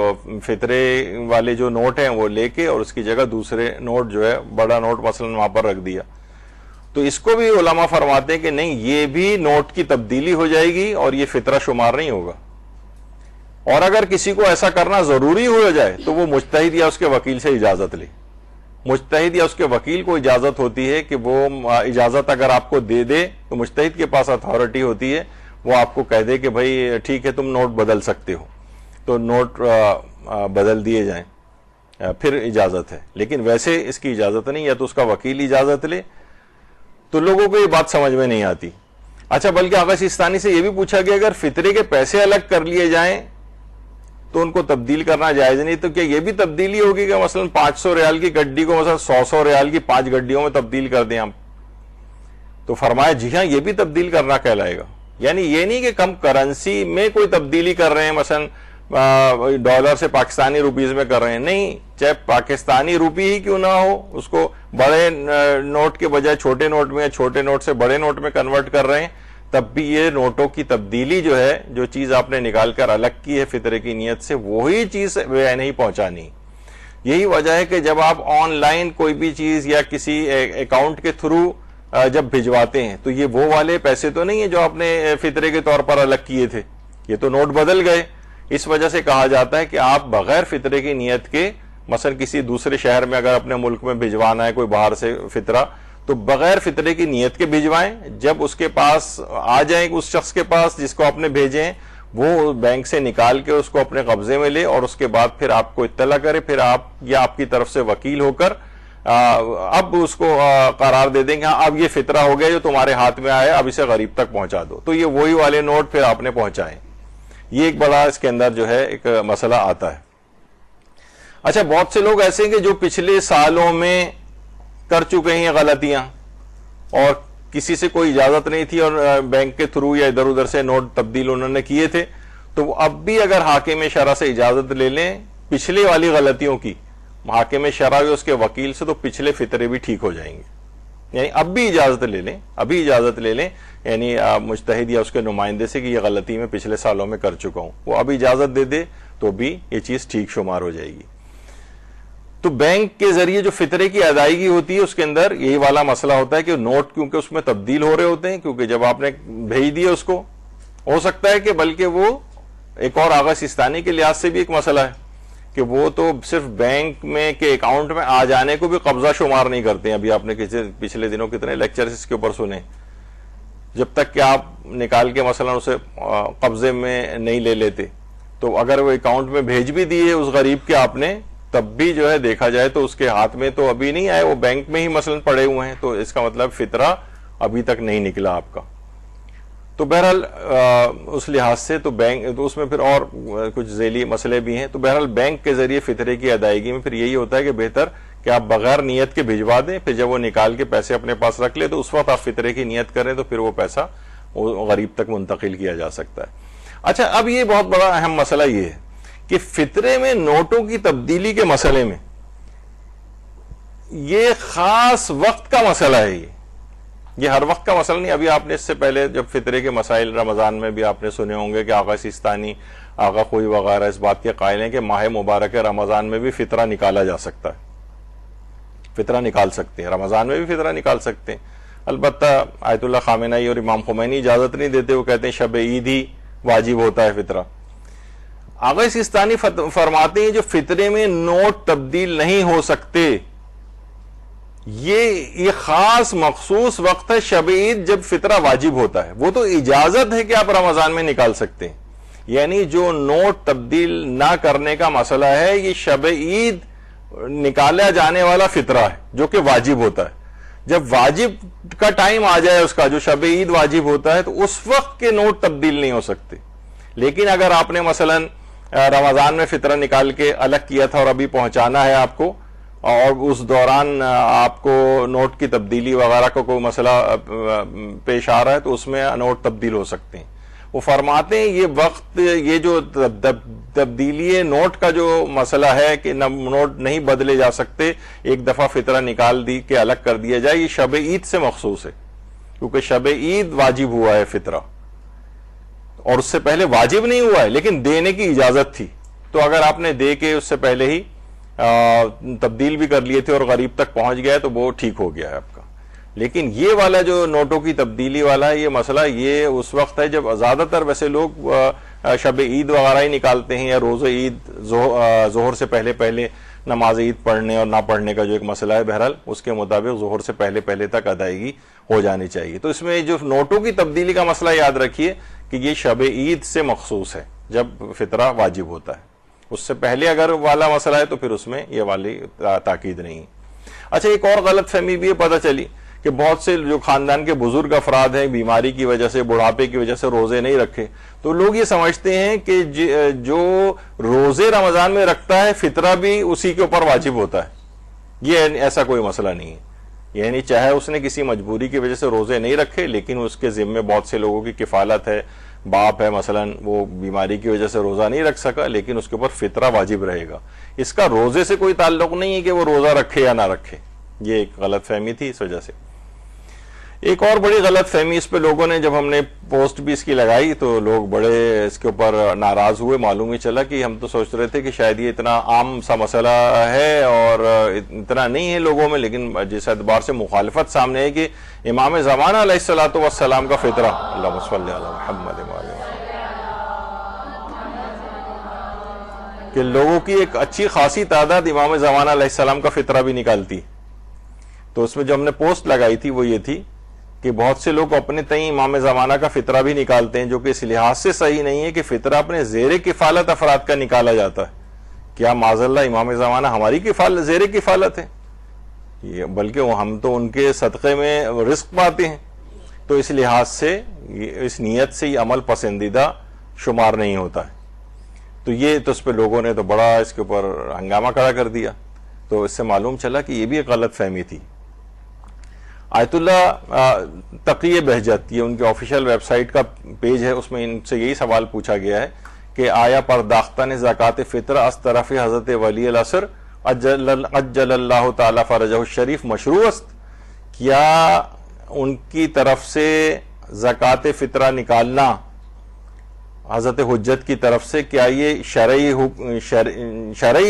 فطرے والے جو نوٹ ہیں وہ لے کے اور اس کی جگہ دوسرے نوٹ جو ہے بڑا نوٹ مثلا وہاں پر رکھ دیا۔ تو اس کو بھی علماء فرماتے ہیں کہ نہیں، یہ بھی نوٹ کی تبدیلی ہو جائے گی اور یہ فطرہ شمار نہیں ہوگا، اور اگر کسی کو ایسا کرنا ضروری ہو جائے تو وہ مجتہد یا اس کے وکیل سے اجازت لے۔ مجتہد یا اس کے وکیل کو اجازت ہوتی ہے کہ وہ اجازت اگر آپ کو دے دے، تو مجتہد کے پاس اتھارٹی ہوتی ہے، وہ آپ کو کہہ دے کہ بھائی ٹھیک ہے تم نوٹ بدل سکتے ہو، تو نوٹ بدل دیے جائیں، پھر اجازت ہے۔ لیکن ویسے اس کی اجازت نہیں، یا تو اس کا وکیل اجازت لے، تو لوگوں کو یہ بات سمجھ میں نہیں آتی۔ اچھا، بلکہ آغا سیستانی سے یہ بھی پوچھا گیا اگر فطرے کے پیسے الگ کر لیے جائیں تو ان کو تبدیل کرنا جائز نہیں، تو کیا یہ بھی تبدیلی ہوگی کہ مثلا 500 ریال کی گڈی کو مثلا 100 ریال کی 5 گڈیوں میں تبدیل کر دیں ہم؟ تو فرمایا جی ہاں، یہ بھی تبدیل کرنا کہلائے گا۔ یعنی یہ نہیں کہ کم کرنسی میں کوئی تبدیلی کر رہے ہیں، مثلا ڈالر سے پاکستانی روپیز میں کر رہے ہیں، نہیں، چاہے پاکستانی روپی ہی کیوں نہ ہو، اس کو بڑے نوٹ کے بجائے چھوٹے نوٹ میں، چھوٹے نوٹ سے بڑے نوٹ میں کنورٹ کر رہے ہیں، تب بھی یہ نوٹوں کی تبدیلی جو ہے، جو چیز آپ نے نکال کر الگ کی ہے فطرے کی نیت سے، وہی چیز وہ نہیں پہنچانی۔ یہی وجہ ہے کہ جب آپ آن لائن کوئی بھی چیز یا کسی اکاؤنٹ کے تھرو جب بھجواتے ہیں تو یہ وہ والے پیسے تو نہیں ہیں جو آپ نے فطرے کے طور پر الگ کیے تھے، یہ تو نوٹ بدل گئے. اس وجہ سے کہا جاتا ہے کہ آپ بغیر فطرے کی نیت کے مثلا کسی دوسرے شہر میں اگر اپنے ملک میں بھجوانا ہے کوئی باہر سے فطرہ تو بغیر فطرے کی نیت کے بھجوائیں. جب اس کے پاس آ جائیں اس شخص کے پاس جس کو آپ نے بھیجے ہیں وہ بینک سے نکال کے اس کو اپنے قبضے میں لے اور اس کے بعد پھر آپ کو اطلاع کرے، پھر آپ یا آپ کی طرف سے وکیل ہو کر اب اس کو قرار دے دیں کہ ہاں اب یہ فطرہ ہو گیا جو تمہارے ہاتھ میں آیا، اب اسے غریب تک پہنچا دو. تو یہ وہی والے نوٹ پھر آپ نے پہنچائے. یہ ایک بڑا اس کے اندر جو ہے ایک مسئلہ آتا ہے. اچھا، بہت سے لوگ ایسے ہیں کہ جو پچھلے سالوں میں کر چکے ہیں غلطیاں اور کسی سے کوئی اجازت نہیں تھی اور بینک کے تھرو یا ادھر ادھر سے نوٹ تبدیل انہوں نے کیے تھے، تو وہ اب بھی اگر حاکم شرع سے اجازت لے لیں پچھلی والی غلطیوں کی، حاکم شرع یا اس کے وکیل سے، تو پچھلے فطرے بھی ٹھیک ہو جائیں گے. یعنی اب بھی اجازت لے لیں یعنی مجتہد یا اس کے نمائندے سے کہ یہ غلطی میں پچھلے سالوں میں کر چکا ہوں، وہ اب اجازت دے دے تو بھی یہ چیز ٹھیک شمار ہو جائے گی. تو بینک کے ذریعے جو فطرے کی ادائیگی ہوتی ہے اس کے اندر یہی والا مسئلہ ہوتا ہے کہ نوٹ کیونکہ اس میں تبدیل ہو رہے ہوتے ہیں، کیونکہ جب آپ نے بھیج دیے اس کو، ہو سکتا ہے کہ بلکہ وہ ایک اور آغا سیستانی کے لحاظ سے بھی ایک مسئلہ ہے کہ وہ تو صرف بینک میں کے اکاؤنٹ میں آ جانے کو بھی قبضہ شمار نہیں کرتے ہیں. ابھی آپ نے پچھلے دنوں کتنے لیکچرز اس کے اوپر سنے. جب تک کہ آپ نکال کے مثلا اسے قبضے میں نہیں لے لیتے تو اگر وہ اکاؤنٹ میں بھیج بھی دیے اس غریب کے آپ نے، تب بھی جو ہے دیکھا جائے تو اس کے ہاتھ میں تو ابھی نہیں آئے، وہ بینک میں ہی مثلا پڑے ہوئے ہیں. تو اس کا مطلب فطرہ ابھی تک نہیں نکلا آپ کا. تو بہرحال اس لحاظ سے تو بینک تو اس میں پھر اور کچھ ذیلی مسئلے بھی ہیں. تو بہرحال بینک کے ذریعے فطرے کی ادائیگی میں پھر یہی ہوتا ہے کہ بہتر کہ آپ بغیر نیت کے بھجوا دیں، پھر جب وہ نکال کے پیسے اپنے پاس رکھ لے تو اس وقت آپ فطرے کی نیت کریں تو پھر وہ پیسہ غریب تک منتقل کیا جا سکتا ہے. اچھا، اب یہ بہت بڑا اہم مسئلہ یہ ہے کہ فطرے میں نوٹوں کی تبدیلی کے مسئلے میں یہ خاص وقت کا مسئلہ ہے. یہ ہر وقت کا مسئلہ نہیں. ابھی آپ نے اس سے پہلے جب فطرے کے مسائل رمضان میں بھی آپ نے سنے ہوں گے کہ آغا سیستانی، آغا خوئی وغیرہ اس بات کے قائل ہیں کہ ماہ مبارک رمضان میں بھی فطرہ نکالا جا سکتا ہے. فطرہ نکال سکتے ہیں، رمضان میں بھی فطرہ نکال سکتے ہیں. البتہ آیت اللہ خامنہئی اور امام خمینی اجازت نہیں دیتے، وہ کہتے ہیں شب عید ہی واجب ہوتا ہے فطرہ. آغا سیستانی فرماتے ہیں جو فطرے میں نوٹ تبدیل نہیں ہو سکتے، یہ خاص مخصوص وقت ہے شب عید جب فطرہ واجب ہوتا ہے. وہ تو اجازت ہے کہ آپ رمضان میں نکال سکتے ہیں. یعنی جو نوٹ تبدیل نہ کرنے کا مسئلہ ہے یہ شب عید نکالا جانے والا فطرہ ہے جو کہ واجب ہوتا ہے. جب واجب کا ٹائم آ جائے اس کا، جو شب عید واجب ہوتا ہے، تو اس وقت کے نوٹ تبدیل نہیں ہو سکتے. لیکن اگر آپ نے مثلا رمضان میں فطرہ نکال کے الگ کیا تھا اور ابھی پہنچانا ہے آپ کو، اور اس دوران آپ کو نوٹ کی تبدیلی وغیرہ کا کوئی مسئلہ پیش آ رہا ہے تو اس میں نوٹ تبدیل ہو سکتے ہیں. وہ فرماتے ہیں یہ وقت، یہ جو تبدیلی نوٹ کا جو مسئلہ ہے کہ نوٹ نہیں بدلے جا سکتے، ایک دفعہ فطرہ نکال دی کہ الگ کر دیا جائے، یہ شب عید سے مخصوص ہے. کیونکہ شب عید واجب ہوا ہے فطرہ، اور اس سے پہلے واجب نہیں ہوا ہے لیکن دینے کی اجازت تھی. تو اگر آپ نے دے کے اس سے پہلے ہی تبدیل بھی کر لیے تھے اور غریب تک پہنچ گیا ہے تو وہ ٹھیک ہو گیا ہے آپ کا. لیکن یہ والا جو نوٹوں کی تبدیلی والا ہے یہ مسئلہ، یہ اس وقت ہے جب زیادہ تر ویسے لوگ شب عید وغیرہ ہی نکالتے ہیں، یا روز عید ظہر سے پہلے نماز عید پڑھنے اور نہ پڑھنے کا جو ایک مسئلہ ہے، بہرحال اس کے مطابق ظہر سے پہلے تک ادائیگی ہو جانی چاہیے. تو اس میں جو نوٹوں کی تبدیلی کا مسئلہ یاد رکھیے کہ یہ شب عید سے مخصوص ہے جب فطرہ واجب ہوتا ہے. اس سے پہلے اگر والا مسئلہ ہے تو پھر اس میں یہ والی تاکید نہیں. اچھا، ایک اور غلط فہمی بھی پتہ چلی کہ بہت سے جو خاندان کے بزرگ افراد ہیں بیماری کی وجہ سے، بڑھاپے کی وجہ سے روزے نہیں رکھے، تو لوگ یہ سمجھتے ہیں کہ جو روزے رمضان میں رکھتا ہے فطرہ بھی اسی کے اوپر واجب ہوتا ہے. یہ ایسا کوئی مسئلہ نہیں ہے. یعنی چاہے اس نے کسی مجبوری کی وجہ سے روزے نہیں رکھے لیکن اس کے ذمے بہت سے لوگوں کی کفالت ہے، باپ ہے مثلا، وہ بیماری کی وجہ سے روزہ نہیں رکھ سکا لیکن اس کے اوپر فطرہ واجب رہے گا. اس کا روزے سے کوئی تعلق نہیں ہے کہ وہ روزہ رکھے یا نہ رکھے. یہ ایک غلط فہمی تھی اس وجہ سے. ایک اور بڑی غلط فہمی اس پہ لوگوں نے، جب ہم نے پوسٹ بھی اس کی لگائی تو لوگ بڑے اس کے اوپر ناراض ہوئے. معلوم ہی چلا کہ ہم تو سوچ رہے تھے کہ شاید یہ اتنا عام سا مسئلہ ہے اور اتنا نہیں ہے لوگوں میں، لیکن جس اعتبار سے مخالفت سامنے ہے کہ امام زمانہ علیہ الصلوۃ والسلام کا فطرہ، اللہم صلی علی محمد وعلی کہ لوگوں کی ایک اچھی خاصی تعداد امام زمانہ علیہ السلام کا فطرہ بھی نکالتی. تو اس میں جو ہم نے پوسٹ لگائی تھی وہ یہ تھی کہ بہت سے لوگ اپنے تئیں امام زمانہ کا فطرہ بھی نکالتے ہیں، جو کہ اس لحاظ سے صحیح نہیں ہے کہ فطرہ اپنے زیر کفالت افراد کا نکالا جاتا ہے. کیا معاذ اللہ امام زمانہ ہماری زیر کفالت ہے؟ بلکہ ہم تو ان کے صدقے میں رزق پاتے ہیں. تو اس لحاظ سے اس نیت سے یہ عمل پسندیدہ شمار نہیں ہوتا ہے. تو یہ تو اس پہ لوگوں نے تو بڑا اس کے اوپر ہنگامہ کھڑا کر دیا. تو اس سے معلوم چلا کہ یہ بھی ایک غلط فہمی تھی. آیت اللہ تقی بہجت، یہ ان کے آفیشیل ویب سائٹ کا پیج ہے، اس میں ان سے یہی سوال پوچھا گیا ہے کہ آیا پرداختہ زکوٰۃ فطر از طرف حضرت ولی العصر عجل اللہ تعالی فرجہ الشریف مشروع است؟ کیا ان کی طرف سے زکوٰۃ فطرہ نکالنا حضرت حجت کی طرف سے، کیا یہ شرعی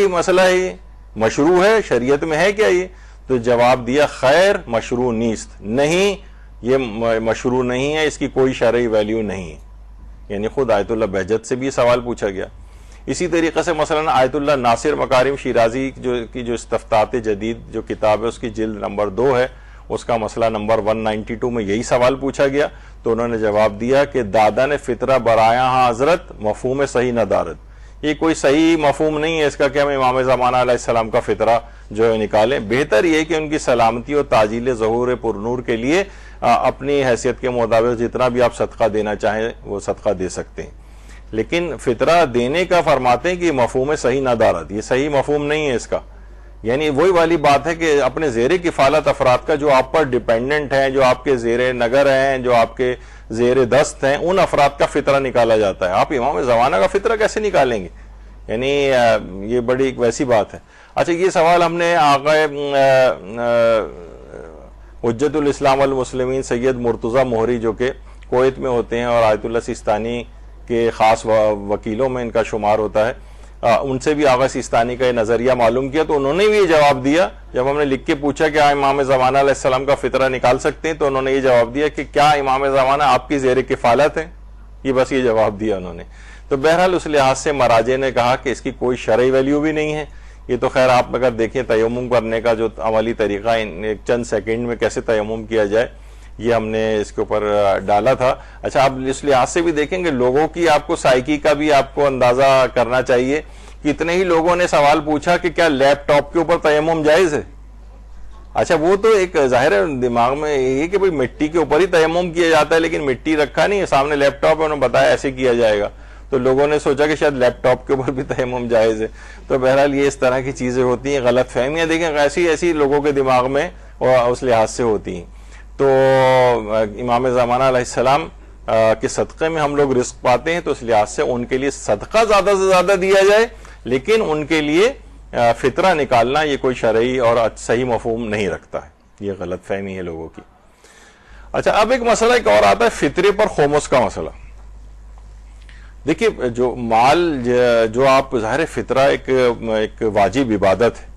مسئلہ ہے، یہ مشروع ہے، شریعت میں ہے کیا یہ؟ تو جواب دیا خیر مشروع نیست، نہیں یہ مشروع نہیں ہے، اس کی کوئی شرعی ویلیو نہیں ہے. یعنی خود آیت اللہ بہجت سے بھی یہ سوال پوچھا گیا. اسی طریقے سے مثلا آیت اللہ ناصر مکارم شیرازی جو استفتاء جدید جو کتاب ہے اس کی جلد نمبر 2 ہے، اس کا مسئلہ نمبر 192 میں یہی سوال پوچھا گیا. تو انہوں نے جواب دیا کہ دادا نے فطرہ برایا ہاں حضرت مفہوم صحیح نہ دارد، یہ کوئی صحیح مفہوم نہیں ہے اس کا کہ ہم امام زمانہ علیہ السلام کا فطرہ جو ہے نکالیں. بہتر یہ کہ ان کی سلامتی اور تعجیل ظہور پرنور کے لیے اپنی حیثیت کے مطابق جتنا بھی آپ صدقہ دینا چاہیں وہ صدقہ دے سکتے ہیں. لیکن فطرہ دینے کا فرماتے ہیں کہ مفہوم صحیح نہ دارد، یہ صحیح مفہوم نہیں ہے اس کا. یعنی وہی والی بات ہے کہ اپنے زیر کفالت افراد کا، جو آپ پر ڈیپینڈنٹ ہیں، جو آپ کے زیر نگر ہیں، جو آپ کے زیر دست ہیں، ان افراد کا فطرہ نکالا جاتا ہے. آپ امام زمانہ کا فطرہ کیسے نکالیں گے؟ یعنی یہ بڑی ایک ویسی بات ہے. اچھا، یہ سوال ہم نے آقا حجت الاسلام والمسلمین سید مرتضی مہری جو کہ کویت میں ہوتے ہیں اور آیت اللہ سیستانی کے خاص وکیلوں میں ان کا شمار ہوتا ہے، ان سے بھی آغا سیستانی کا یہ نظریہ معلوم کیا. تو انہوں نے بھی یہ جواب دیا جب ہم نے لکھ کے پوچھا کہ امام زمانہ علیہ السلام کا فطرہ نکال سکتے ہیں، تو انہوں نے یہ جواب دیا کہ کیا امام زمانہ آپ کی زیر کفالت ہے؟ یہ بس یہ جواب دیا انہوں نے. تو بہرحال اس لحاظ سے مراجع نے کہا کہ اس کی کوئی شرعی ویلیو بھی نہیں ہے. یہ تو خیر آپ اگر دیکھیں تیمم کرنے کا جو عملی طریقہ ایک چند سیکنڈ میں کیسے تیمم کیا جائے، یہ ہم نے اس کے اوپر ڈالا تھا. اچھا، آپ اس لحاظ سے بھی دیکھیں گے لوگوں کی آپ کو سائیکی کا بھی آپ کو اندازہ کرنا چاہیے. کتنے ہی لوگوں نے سوال پوچھا کہ کیا لیپ ٹاپ کے اوپر تیمم جائز ہے؟ اچھا، وہ تو ایک ظاہر ہے دماغ میں یہ کہ بھئی مٹی کے اوپر ہی تیمم کیا جاتا ہے، لیکن مٹی رکھا نہیں ہے، سامنے لیپ ٹاپ ہے، انہوں نے بتایا ایسے کیا جائے گا. تو لوگوں نے سوچا کہ شاید لیپ ٹاپ کے اوپر بھی تیمم جائز ہے. تو بہرحال یہ اس طرح کی چیزیں ہوتی ہیں، غلط فہمیاں دیکھیں ایسی لوگوں کے دماغ میں اور اس لحاظ سے ہوتی ہیں. تو امام زمانہ علیہ السلام کے صدقے میں ہم لوگ رزق پاتے ہیں، تو اس لحاظ سے ان کے لیے صدقہ زیادہ سے زیادہ دیا جائے، لیکن ان کے لیے فطرہ نکالنا یہ کوئی شرعی اور صحیح مفہوم نہیں رکھتا ہے. یہ غلط فہمی ہے لوگوں کی. اچھا، اب ایک مسئلہ ایک اور آتا ہے فطرے پر خمس کا مسئلہ. دیکھیے، جو مال جو آپ ظاہر فطرہ ایک واجب عبادت ہے.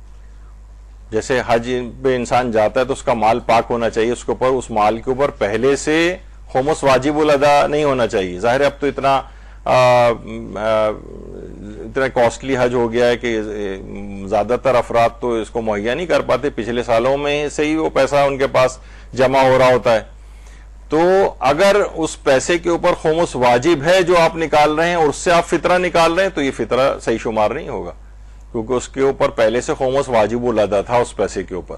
جیسے حج پہ انسان جاتا ہے تو اس کا مال پاک ہونا چاہیے، اس کے اوپر اس مال کے اوپر پہلے سے خمس واجب الادا نہیں ہونا چاہیے. ظاہر اب تو اتنا کاسٹلی حج ہو گیا ہے کہ زیادہ تر افراد تو اس کو مہیا نہیں کر پاتے. پچھلے سالوں میں سے ہی وہ پیسہ ان کے پاس جمع ہو رہا ہوتا ہے. تو اگر اس پیسے کے اوپر خمس واجب ہے جو آپ نکال رہے ہیں اور اس سے آپ فطرہ نکال رہے ہیں تو یہ فطرہ صحیح شمار نہیں ہوگا، کیونکہ اس کے اوپر پہلے سے خمس واجب الادا تھا اس پیسے کے اوپر.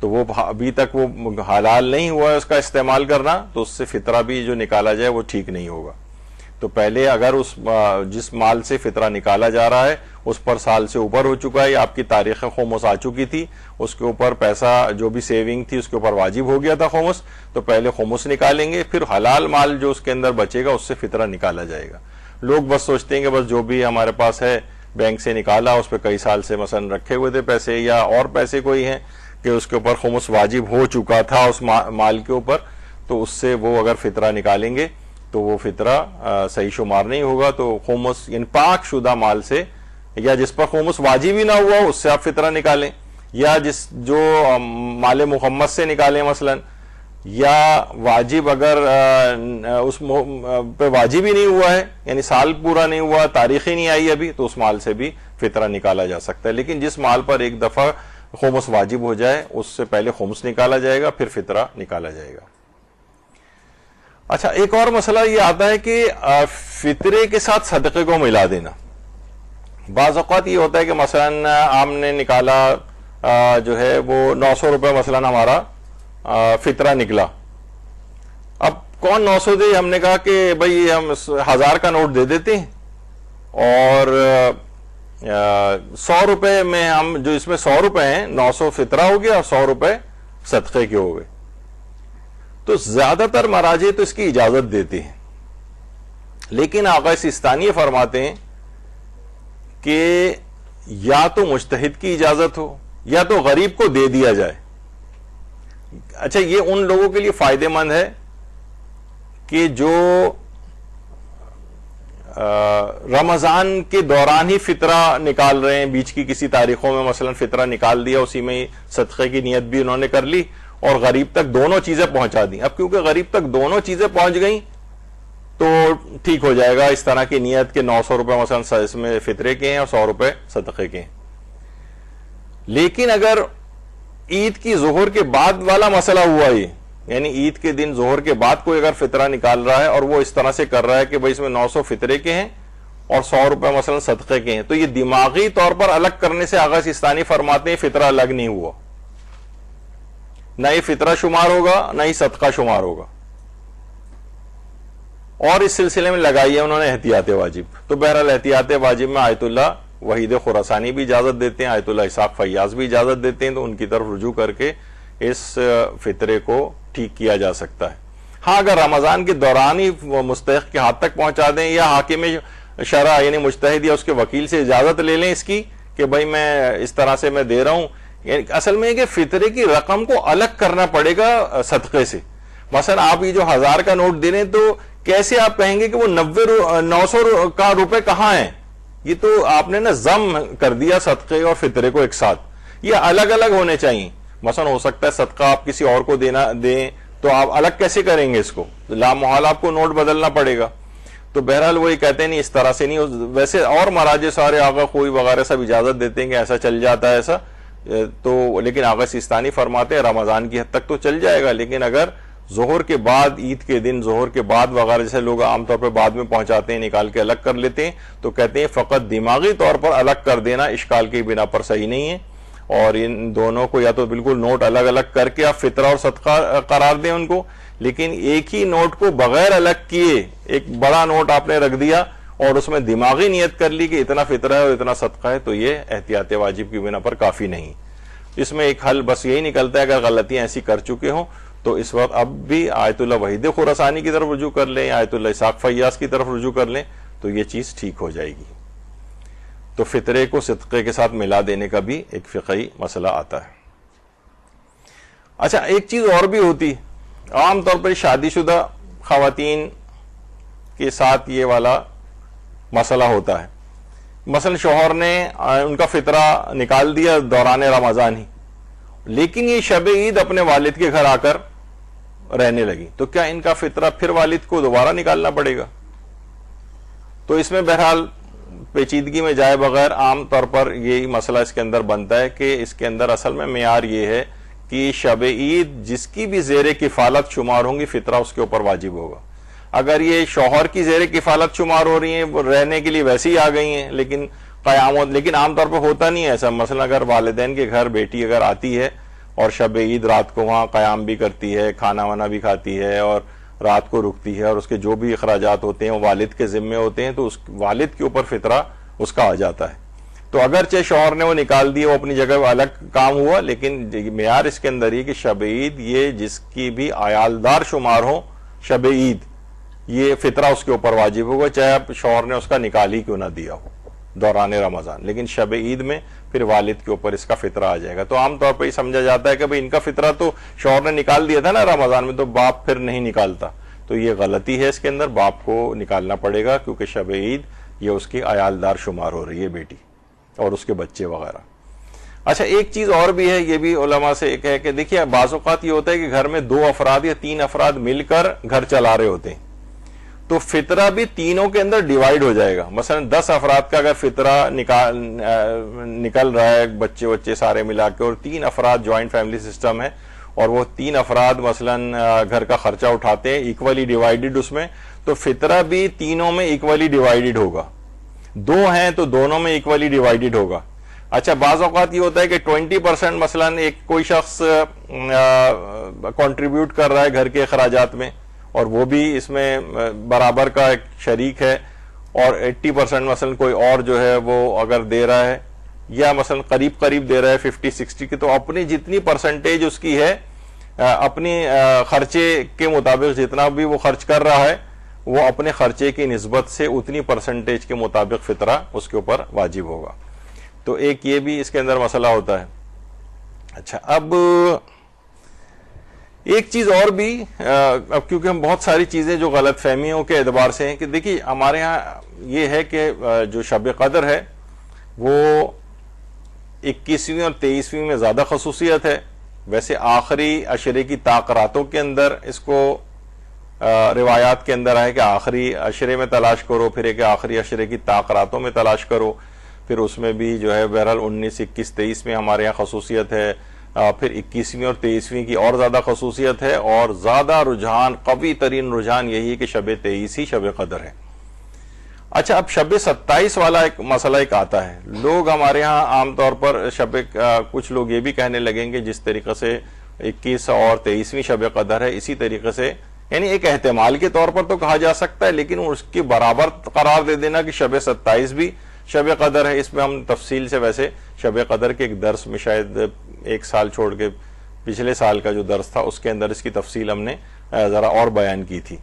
تو وہ ابھی تک وہ حلال نہیں ہوا ہے اس کا استعمال کرنا، تو اس سے فطرہ بھی جو نکالا جائے وہ ٹھیک نہیں ہوگا. تو پہلے اگر جس مال سے فطرہ نکالا جا رہا ہے اس پر سال سے اوپر ہو چکا ہے یا آپ کی تاریخ خمس آ چکی تھی، اس کے اوپر پیسہ جو بھی سیونگ تھی اس کے اوپر واجب ہو گیا تھا خمس، تو پہلے خمس نکالیں گے، پھر حلال مال جو اس کے اندر بچے گا اس سے فطرہ نکالا جائے گا. لوگ بس سوچتے ہیں کہ بس جو بھی ہمارے پاس ہے بینک سے نکالا، اس پہ کئی سال سے مثلا رکھے ہوئے تھے پیسے یا اور پیسے کوئی ہیں کہ اس کے اوپر خمس واجب ہو چکا تھا اس مال کے اوپر، تو اس سے وہ اگر فطرہ نکالیں گے تو وہ فطرہ صحیح شمار نہیں ہوگا. تو خمس یعنی پاک شدہ مال سے، یا جس پر خمس واجب ہی نہ ہوا اس سے آپ فطرہ نکالیں، یا جو مال محمد سے نکالیں مثلا، یا واجب اگر اس پہ واجب ہی نہیں ہوا ہے، یعنی سال پورا نہیں ہوا، تاریخ ہی نہیں آئی ابھی، تو اس مال سے بھی فطرہ نکالا جا سکتا ہے. لیکن جس مال پر ایک دفعہ خمس واجب ہو جائے اس سے پہلے خمس نکالا جائے گا، پھر فطرہ نکالا جائے گا. اچھا، ایک اور مسئلہ یہ آتا ہے کہ فطرے کے ساتھ صدقے کو ملا دینا. بعض اوقات یہ ہوتا ہے کہ مثلا ہم نے نکالا جو ہے وہ 900 روپے مثلا ہمارا فطرہ نکلا. اب کون 900 دے؟ ہم نے کہا کہ بھئی ہم 1000 کا نوٹ دے دیتے ہیں، اور 100 روپے میں ہم جو اس میں 100 روپے ہیں، 900 فطرہ ہو گیا اور 100 روپے صدقے کے ہو گئے. تو زیادہ تر مراجع تو اس کی اجازت دیتے ہیں، لیکن آقا سیستانی فرماتے ہیں کہ یا تو مجتہد کی اجازت ہو یا تو غریب کو دے دیا جائے. اچھا، یہ ان لوگوں کے لیے فائدہ مند ہے کہ جو رمضان کے دوران ہی فطرہ نکال رہے ہیں، بیچ کی کسی تاریخوں میں مثلا فطرہ نکال دیا، اسی میں صدقے کی نیت بھی انہوں نے کر لی اور غریب تک دونوں چیزیں پہنچا دی. اب کیونکہ غریب تک دونوں چیزیں پہنچ گئیں تو ٹھیک ہو جائے گا اس طرح کی نیت کہ 900 روپے مثلا اس میں فطرے کے ہیں اور 100 روپے صدقے کے ہیں. لیکن اگر عید کی ظہر کے بعد والا مسئلہ ہوا، یہ یعنی عید کے دن ظہر کے بعد کوئی اگر فطرہ نکال رہا ہے اور وہ اس طرح سے کر رہا ہے کہ بھئی اس میں 900 فطرے کے ہیں اور 100 روپے مثلا صدقے کے ہیں، تو یہ دماغی طور پر الگ کرنے سے آغا سیستانی فرماتے ہیں فطرہ الگ نہیں ہوا، نہ یہ فطرہ شمار ہوگا نہ ہی صدقہ شمار ہوگا. اور اس سلسلے میں لگائی ہے انہوں نے احتیاط واجب. تو بہرحال احتیاط واجب میں آیت اللہ وحید خراسانی بھی اجازت دیتے ہیں، آیت اللہ اسحاق فیاض بھی اجازت دیتے ہیں، تو ان کی طرف رجوع کر کے اس فطرے کو ٹھیک کیا جا سکتا ہے. ہاں، اگر رمضان کے دوران ہی مستحق کے ہاتھ تک پہنچا دیں، یا حاکم شرع یعنی مجتہد یا اس کے وکیل سے اجازت لے لیں اس کی کہ بھائی میں اس طرح سے میں دے رہا ہوں. یعنی اصل میں کہ فطرے کی رقم کو الگ کرنا پڑے گا صدقے سے. مثلا آپ یہ جو 1000 کا نوٹ دے رہے ہیں تو کیسے آپ کہیں گے کہ وہ 900 کا روپے کہاں ہیں؟ یہ تو آپ نے نا ضم کر دیا صدقے اور فطرے کو ایک ساتھ. یہ الگ الگ ہونے چاہیے. مثلا ہو سکتا ہے صدقہ آپ کسی اور کو دیں تو آپ الگ کیسے کریں گے اس کو؟ لامحال آپ کو نوٹ بدلنا پڑے گا. تو بہرحال وہی کہتے ہیں نہیں، اس طرح سے نہیں. ویسے اور مراجع سارے آغا خوئی وغیرہ سب اجازت دیتے ہیں کہ ایسا چل جاتا ہے ایسا، تو لیکن آغا سیستانی فرماتے ہیں رمضان کی حد تک تو چل جائے گا، لیکن اگر ظہر کے بعد، عید کے دن ظہر کے بعد وغیرہ جیسے لوگ عام طور پہ بعد میں پہنچاتے ہیں، نکال کے الگ کر لیتے ہیں، تو کہتے ہیں فقط دماغی طور پر الگ کر دینا اشکال کی بنا پر صحیح نہیں ہے. اور ان دونوں کو یا تو بالکل نوٹ الگ الگ کر کے آپ فطرہ اور صدقہ قرار دیں ان کو، لیکن ایک ہی نوٹ کو بغیر الگ کیے ایک بڑا نوٹ آپ نے رکھ دیا اور اس میں دماغی نیت کر لی کہ اتنا فطرہ ہے اور اتنا صدقہ ہے، تو یہ احتیاط واجب کی بنا پر کافی نہیں. اس میں ایک حل بس یہی نکلتا ہے، اگر غلطیاں ایسی کر چکے ہوں تو اس وقت اب بھی آیت اللہ وحید خراسانی کی طرف رجوع کر لیں، آیت اللہ اسحاق فیاض کی طرف رجوع کر لیں، تو یہ چیز ٹھیک ہو جائے گی. تو فطرے کو صدقے کے ساتھ ملا دینے کا بھی ایک فقہی مسئلہ آتا ہے. اچھا، ایک چیز اور بھی ہوتی، عام طور پر شادی شدہ خواتین کے ساتھ یہ والا مسئلہ ہوتا ہے. مثلا شوہر نے ان کا فطرہ نکال دیا دوران رمضان ہی، لیکن یہ شب عید اپنے والد کے گھر آ کر رہنے لگی، تو کیا ان کا فطرہ پھر والد کو دوبارہ نکالنا پڑے گا؟ تو اس میں بہرحال پیچیدگی میں جائے بغیر عام طور پر یہی مسئلہ اس کے اندر بنتا ہے کہ اس کے اندر اصل میں معیار یہ ہے کہ شب عید جس کی بھی زیر کفالت شمار ہوں گی فطرہ اس کے اوپر واجب ہوگا. اگر یہ شوہر کی زیر کفالت شمار ہو رہی ہیں، وہ رہنے کے لیے ویسے ہی آ گئی ہیں، لیکن لیکن عام طور پر ہوتا نہیں ہے ایسا. مثلا اگر والدین کے گھر بیٹی اگر آتی ہے اور شب عید رات کو وہاں قیام بھی کرتی ہے، کھانا وانا بھی کھاتی ہے اور رات کو رکتی ہے، اور اس کے جو بھی اخراجات ہوتے ہیں وہ والد کے ذمے ہوتے ہیں، تو اس والد کے اوپر فطرہ اس کا آ جاتا ہے. تو اگرچہ شوہر نے وہ نکال دی، وہ اپنی جگہ الگ کام ہوا، لیکن معیار اس کے اندر ہی کہ شب عید یہ جس کی بھی عیالدار شمار ہو شب عید، یہ فطرہ اس کے اوپر واجب ہوگا، چاہے شوہر نے اس کا نکال ہی کیوں نہ دیا ہو. دوران رمضان، لیکن شب عید میں پھر والد کے اوپر اس کا فطرہ آ جائے گا۔ تو عام طور پر یہ سمجھا جاتا ہے کہ بھئی ان کا فطرہ تو شوہر نے نکال دیا تھا نا رمضان میں، تو باپ پھر نہیں نکالتا، تو یہ غلطی ہے، اس کے اندر باپ کو نکالنا پڑے گا، کیونکہ شب عید یہ اس کی عیالدار شمار ہو رہی ہے بیٹی اور اس کے بچے وغیرہ۔ اچھا ایک چیز اور بھی ہے، یہ بھی علماء سے ایک ہے کہ دیکھیے بعض اوقات یہ ہوتا ہے کہ گھر میں 2 افراد یا 3 افراد مل کر گھر چلا رہے ہوتے ہیں، تو فطرہ بھی تینوں کے اندر ڈیوائیڈ ہو جائے گا۔ مثلا 10 افراد کا اگر فطرہ نکل رہا ہے، بچے سارے ملا کے، اور 3 افراد جوائنٹ فیملی سسٹم ہے، اور وہ 3 افراد مثلا گھر کا خرچہ اٹھاتے ہیں ایکولی ڈیوائیڈڈ اس میں، تو فطرہ بھی تینوں میں ایکولی ڈیوائیڈڈ ہوگا۔ 2 ہیں تو دونوں میں ایکولی ڈیوائیڈڈ ہوگا۔ اچھا بعض اوقات یہ ہوتا ہے کہ 20% مثلا ایک کوئی شخص کنٹریبیوٹ کر رہا ہے گھر کے اخراجات میں، اور وہ بھی اس میں برابر کا ایک شریک ہے، اور 80% مثلا کوئی اور جو ہے وہ اگر دے رہا ہے، یا مثلا قریب دے رہا ہے 50-60 کی، تو اپنی جتنی پرسنٹیج اس کی ہے اپنی خرچے کے مطابق جتنا بھی وہ خرچ کر رہا ہے، وہ اپنے خرچے کی نسبت سے اتنی پرسنٹیج کے مطابق فطرہ اس کے اوپر واجب ہوگا۔ تو ایک یہ بھی اس کے اندر مسئلہ ہوتا ہے۔ اچھا اب ایک چیز اور بھی، اب کیونکہ ہم بہت ساری چیزیں جو غلط فہمیوں کے اعتبار سے ہیں، کہ دیکھیے ہمارے ہاں یہ ہے کہ جو شب قدر ہے وہ 21ویں اور 23ویں میں زیادہ خصوصیت ہے۔ ویسے آخری عشرے کی تاقراتوں کے اندر اس کو روایات کے اندر ہے کہ آخری عشرے میں تلاش کرو، پھر ایک آخری عشرے کی تاقراتوں میں تلاش کرو، پھر اس میں بھی جو ہے بہرحال 19، 21، 23 میں ہمارے یہاں خصوصیت ہے، پھر 21ویں اور 23ویں کی اور زیادہ خصوصیت ہے، اور زیادہ رجحان، قوی ترین رجحان یہی ہے کہ شب 23 ہی شب قدر ہے۔ اچھا اب شب 27 والا ایک مسئلہ ایک آتا ہے، لوگ ہمارے ہاں عام طور پر کچھ لوگ یہ بھی کہنے لگیں گے جس طریقے سے 21 اور 23ویں شب قدر ہے، اسی طریقے سے یعنی ایک احتمال کے طور پر تو کہا جا سکتا ہے، لیکن اس کی برابر قرار دے دینا کہ شب 27 بھی شب قدر ہے۔ اس میں ہم تفصیل سے ویسے شب قدر کے ایک درس میں شاید 1 سال چھوڑ کے پچھلے سال کا جو درس تھا اس کے اندر اس کی تفصیل ہم نے ذرا اور بیان کی تھی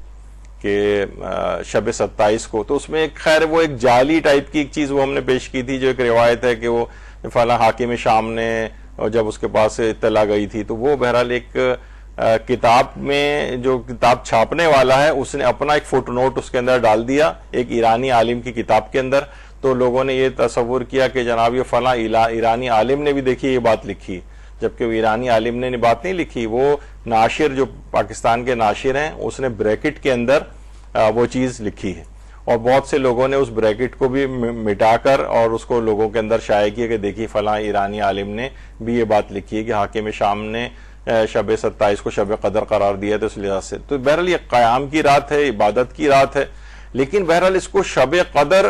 کہ شب 27 کو، تو اس میں ایک خیر وہ ایک جعلی ٹائپ کی ایک چیز وہ ہم نے پیش کی تھی، جو ایک روایت ہے کہ وہ فلاں حاکم شام نے جب اس کے پاس اطلاع گئی تھی، تو وہ بہرحال ایک کتاب میں جو کتاب چھاپنے والا ہے اس نے اپنا ایک فٹ نوٹ اس کے اندر ڈال دیا ایک ایرانی عالم کی کتاب کے اندر، تو لوگوں نے یہ تصور کیا کہ جناب یہ فلاں ایرانی عالم نے بھی دیکھی یہ بات لکھی، جبکہ وہ ایرانی عالم نے بات نہیں لکھی، وہ ناشر جو پاکستان کے ناشر ہیں اس نے بریکٹ کے اندر وہ چیز لکھی ہے، اور بہت سے لوگوں نے اس بریکٹ کو بھی مٹا کر اور اس کو لوگوں کے اندر شائع کیا کہ دیکھیے فلاں ایرانی عالم نے بھی یہ بات لکھی ہے کہ حاکم شام نے شب 27 کو شب قدر قرار دیا ہے، تو اس لحاظ سے تو بہرحال یہ قیام کی رات ہے، عبادت کی رات ہے، لیکن بہرحال اس کو شب قدر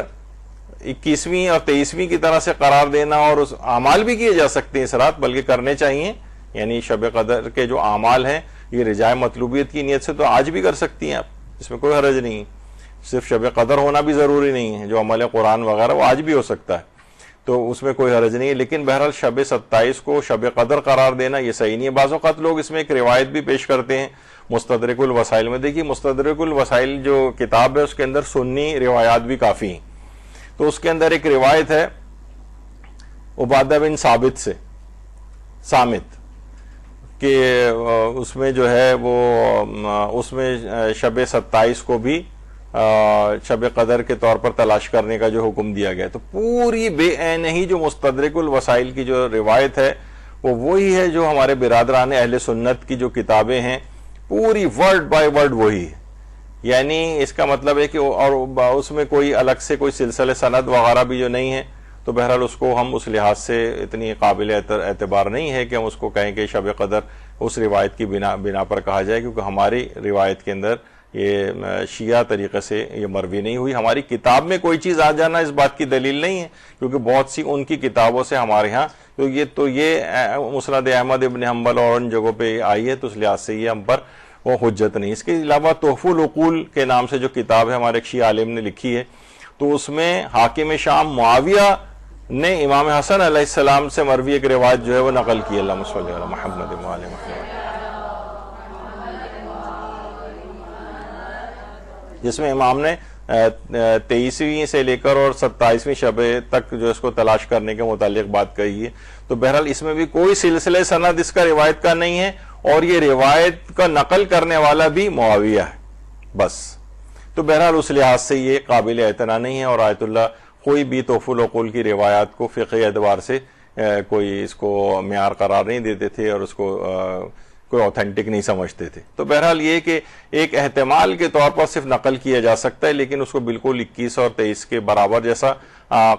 21ویں اور 23ویں کی طرح سے قرار دینا، اور اس اعمال بھی کیے جا سکتے ہیں اس رات، بلکہ کرنے چاہیے، یعنی شب قدر کے جو اعمال ہیں یہ رجاء مطلوبیت کی نیت سے تو آج بھی کر سکتی ہیں آپ، اس میں کوئی حرج نہیں، صرف شب قدر ہونا بھی ضروری نہیں ہے، جو عمل قرآن وغیرہ وہ آج بھی ہو سکتا ہے، تو اس میں کوئی حرج نہیں ہے، لیکن بہرحال شب 27 کو شب قدر قرار دینا یہ صحیح نہیں ہے۔ بعض اوقات لوگ اس میں ایک روایت بھی پیش کرتے ہیں مستدرک الوسائل میں، دیکھیے مستدرک الوسائل جو کتاب ہے اس کے اندر سنی روایات بھی کافی ہیں، تو اس کے اندر ایک روایت ہے عبادہ بن ثابت سے صامت کہ اس میں جو ہے وہ اس میں شب 27 کو بھی شب قدر کے طور پر تلاش کرنے کا جو حکم دیا گیا، تو پوری بے عین ہی جو مستدرک الوسائل کی جو روایت ہے وہ وہی ہے جو ہمارے برادران اہل سنت کی جو کتابیں ہیں پوری ورڈ بائی ورڈ وہی ہے، یعنی اس کا مطلب ہے کہ اور اس میں کوئی الگ سے کوئی سلسلہ سند وغیرہ بھی جو نہیں ہے، تو بہرحال اس کو ہم اس لحاظ سے اتنی قابل اعتبار نہیں ہے کہ ہم اس کو کہیں کہ شب قدر اس روایت کی بنا پر کہا جائے، کیونکہ ہماری روایت کے اندر یہ شیعہ طریقے سے یہ مروی نہیں ہوئی، ہماری کتاب میں کوئی چیز آ جانا اس بات کی دلیل نہیں ہے، کیونکہ بہت سی ان کی کتابوں سے ہمارے ہاں تو یہ مسند احمد ابن حنبل اور ان جگہوں پہ آئی ہے، تو اس لحاظ سے یہ ہم پر وہ حجت نہیں۔ اس کے علاوہ تحفہ العقول کے نام سے جو کتاب ہے ہمارے ایک شیعہ عالم نے لکھی ہے، تو اس میں حاکم شام معاویہ نے امام حسن علیہ السلام سے مروی ایک روایت جو ہے وہ نقل کی، اللہم صلی علی محمد و آل محمد، جس میں امام نے 23ویں سے لے کر اور 27ویں شب تک جو اس کو تلاش کرنے کے متعلق بات کہی ہے. تو بہرحال اس میں بھی کوئی سلسلہ سند اس کا روایت کا نہیں ہے، اور یہ روایت کا نقل کرنے والا بھی معاویہ ہے بس. تو بہرحال اس لحاظ سے یہ قابل اعتنا نہیں ہے، اور آیت اللہ کوئی بھی تحف العقول کی روایات کو فقہی اعتبار سے کوئی اس کو معیار قرار نہیں دیتے تھے اور اس کو کوئی اوتھینٹک نہیں سمجھتے تھے. تو بہرحال یہ کہ ایک احتمال کے طور پر صرف نقل کیا جا سکتا ہے، لیکن اس کو بالکل 21 اور 23 کے برابر جیسا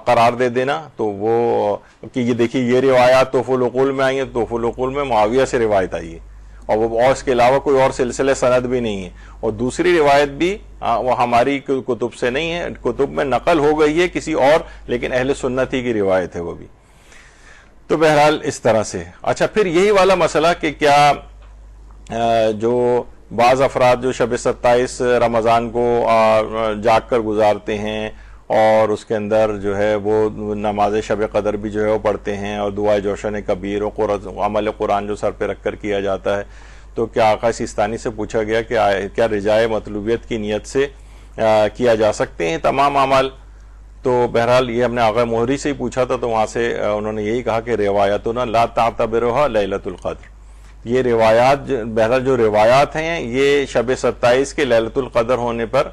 قرار دے دینا، تو وہ کہ یہ دیکھیے یہ روایات تحف العقول میں آئی ہیں، تحف العقول میں معاویہ سے روایت آئی ہے، اور اس کے علاوہ کوئی اور سلسلہ سند بھی نہیں ہے، اور دوسری روایت بھی وہ ہماری کتب سے نہیں ہے، کتب میں نقل ہو گئی ہے کسی اور، لیکن اہل سنت ہی کی روایت ہے وہ بھی. تو بہرحال اس طرح سے. اچھا، پھر یہی والا مسئلہ کہ کیا جو بعض افراد جو شب 27 رمضان کو جاگ کر گزارتے ہیں اور اس کے اندر جو ہے وہ نماز شب قدر بھی جو ہے وہ پڑھتے ہیں اور دعائے جوشن کبیر اور عمل قرآن جو سر پہ رکھ کر کیا جاتا ہے، تو کیا آقا سیستانی سے پوچھا گیا کہ کیا رجائے مطلوبیت کی نیت سے کیا جا سکتے ہیں تمام اعمال؟ تو بہرحال یہ ہم نے آقا موہری سے ہی پوچھا تھا، تو وہاں سے انہوں نے یہی کہا کہ روایتنا لا تعتبرها لیلۃ القدر. یہ روایات بہرحال جو روایات ہیں یہ شب 27 کے لیلۃ القدر ہونے پر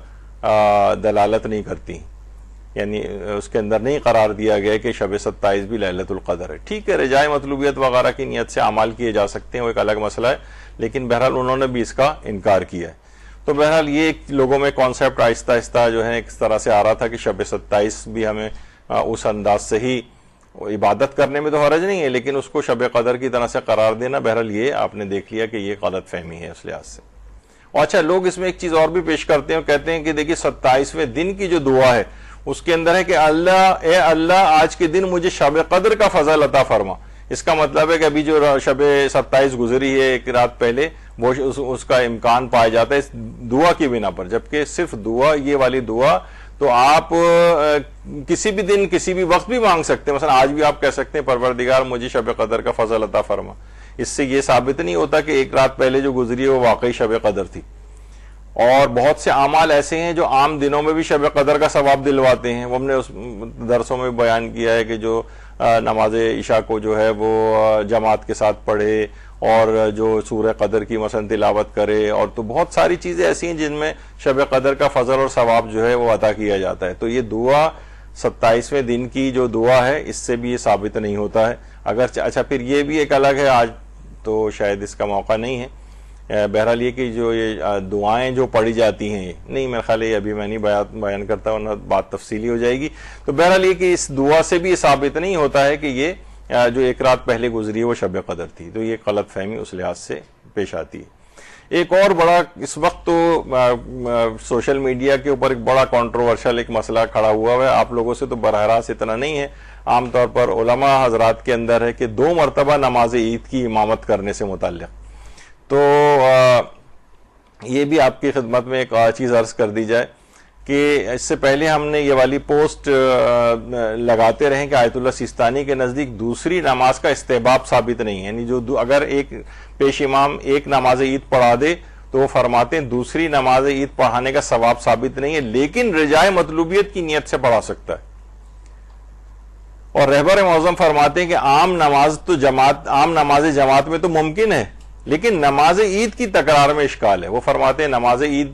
دلالت نہیں کرتی، یعنی اس کے اندر نہیں قرار دیا گیا کہ شب 27 بھی لیلۃ القدر ہے. ٹھیک ہے، رجائے مطلوبیت وغیرہ کی نیت سے اعمال کیے جا سکتے ہیں، وہ ایک الگ مسئلہ ہے، لیکن بہرحال انہوں نے بھی اس کا انکار کیا ہے. تو بہرحال یہ لوگوں میں کانسیپٹ آہستہ آہستہ جو ہے اس طرح سے آ رہا تھا کہ شب 27 بھی ہمیں اس انداز سے ہی عبادت کرنے میں تو حرج نہیں ہے، لیکن اس کو شب قدر کی طرح سے قرار دینا، بہرحال یہ آپ نے دیکھ لیا کہ یہ غلط فہمی ہے اس لحاظ سے. اور اچھا، لوگ اس میں ایک چیز اور بھی پیش کرتے ہیں، کہتے ہیں کہ دیکھیے 27ویں دن کی جو دعا ہے اس کے اندر ہے کہ اے اللہ آج کے دن مجھے شب قدر کا فضل عطا فرما. اس کا مطلب ہے کہ ابھی جو شب 27 گزری ہے ایک رات پہلے، وہ اس کا امکان پایا جاتا ہے اس دعا کی بنا پر، جبکہ صرف دعا یہ والی دعا تو آپ کسی بھی دن کسی بھی وقت بھی مانگ سکتے ہیں. مثلا آج بھی آپ کہہ سکتے ہیں پروردگار مجھے شب قدر کا فضل عطا فرما. اس سے یہ ثابت نہیں ہوتا کہ ایک رات پہلے جو گزری ہے وہ واقعی شب قدر تھی. اور بہت سے اعمال ایسے ہیں جو عام دنوں میں بھی شب قدر کا ثواب دلواتے ہیں. وہ ہم نے اس درسوں میں بیان کیا ہے کہ جو نماز عشاء کو جو ہے وہ جماعت کے ساتھ پڑھے اور جو سورہ قدر کی مثلا تلاوت کرے، اور تو بہت ساری چیزیں ایسی ہیں جن میں شب قدر کا فضل اور ثواب جو ہے وہ عطا کیا جاتا ہے. تو یہ دعا 27ویں دن کی جو دعا ہے اس سے بھی یہ ثابت نہیں ہوتا ہے. اگر اچھا پھر یہ بھی ایک الگ ہے، آج تو شاید اس کا موقع نہیں ہے. بہرحال یہ کہ جو یہ دعائیں جو پڑھی جاتی ہیں، نہیں میرا خیال ہے ابھی میں نہیں بیان کرتا ورنہ بات تفصیلی ہو جائے گی. تو بہرحال یہ کہ اس دعا سے بھی یہ ثابت نہیں ہوتا ہے کہ یہ جو ایک رات پہلے گزری ہے وہ شب قدر تھی. تو یہ غلط فہمی اس لحاظ سے پیش آتی ہے. ایک اور بڑا اس وقت تو سوشل میڈیا کے اوپر ایک بڑا کنٹروورشل ایک مسئلہ کھڑا ہوا ہے. آپ لوگوں سے تو براہ راست اتنا نہیں ہے، عام طور پر علماء حضرات کے اندر ہے کہ 2 مرتبہ نماز عید کی امامت کرنے سے متعلق. تو یہ بھی آپ کی خدمت میں ایک چیز عرض کر دی جائے کہ اس سے پہلے ہم نے یہ والی پوسٹ لگاتے رہے کہ آیت اللہ سیستانی کے نزدیک دوسری نماز کا استحباب ثابت نہیں ہے. یعنی جو اگر ایک پیش امام ایک نماز عید پڑھا دے تو وہ فرماتے ہیں دوسری نماز عید پڑھانے کا ثواب ثابت نہیں ہے، لیکن رجائے مطلوبیت کی نیت سے پڑھا سکتا ہے. اور رہبر معظم فرماتے ہیں کہ عام نماز جماعت میں تو ممکن ہے، لیکن نماز عید کی تکرار میں اشکال ہے. وہ فرماتے ہیں نماز عید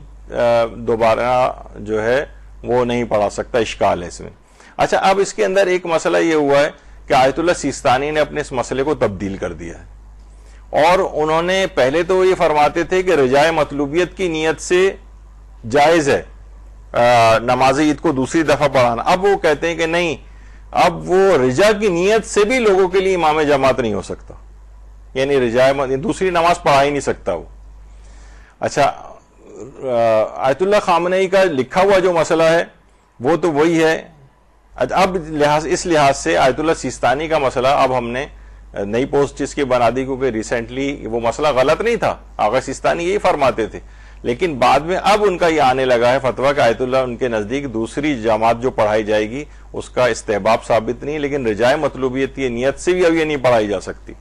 دوبارہ جو ہے وہ نہیں پڑھا سکتا، اشکال ہے اس میں. اچھا، اب اس کے اندر ایک مسئلہ یہ ہوا ہے کہ آیت اللہ سیستانی نے اپنے اس مسئلے کو تبدیل کر دیا ہے، اور انہوں نے پہلے تو یہ فرماتے تھے کہ رجائے مطلوبیت کی نیت سے جائز ہے نماز عید کو دوسری دفعہ پڑھانا. اب وہ کہتے ہیں کہ نہیں، اب وہ رجا کی نیت سے بھی لوگوں کے لیے امام جماعت نہیں ہو سکتا، یعنی رجائے دوسری نماز پڑھا ہی نہیں سکتا وہ. اچھا، آیت اللہ خامنئی کا لکھا ہوا جو مسئلہ ہے وہ تو وہی ہے. اب اس لحاظ سے آیت اللہ سیستانی کا مسئلہ اب ہم نے نئی پوسٹ اس کی بنا دی، کیونکہ ریسنٹلی وہ مسئلہ غلط نہیں تھا، آقا سیستانی یہی فرماتے تھے، لیکن بعد میں اب ان کا یہ آنے لگا ہے فتویٰ کہ آیت اللہ ان کے نزدیک دوسری جماعت جو پڑھائی جائے گی اس کا استحباب ثابت نہیں، لیکن رجائے مطلوبیت کی نیت سے بھی اب یہ نہیں پڑھائی جا سکتی،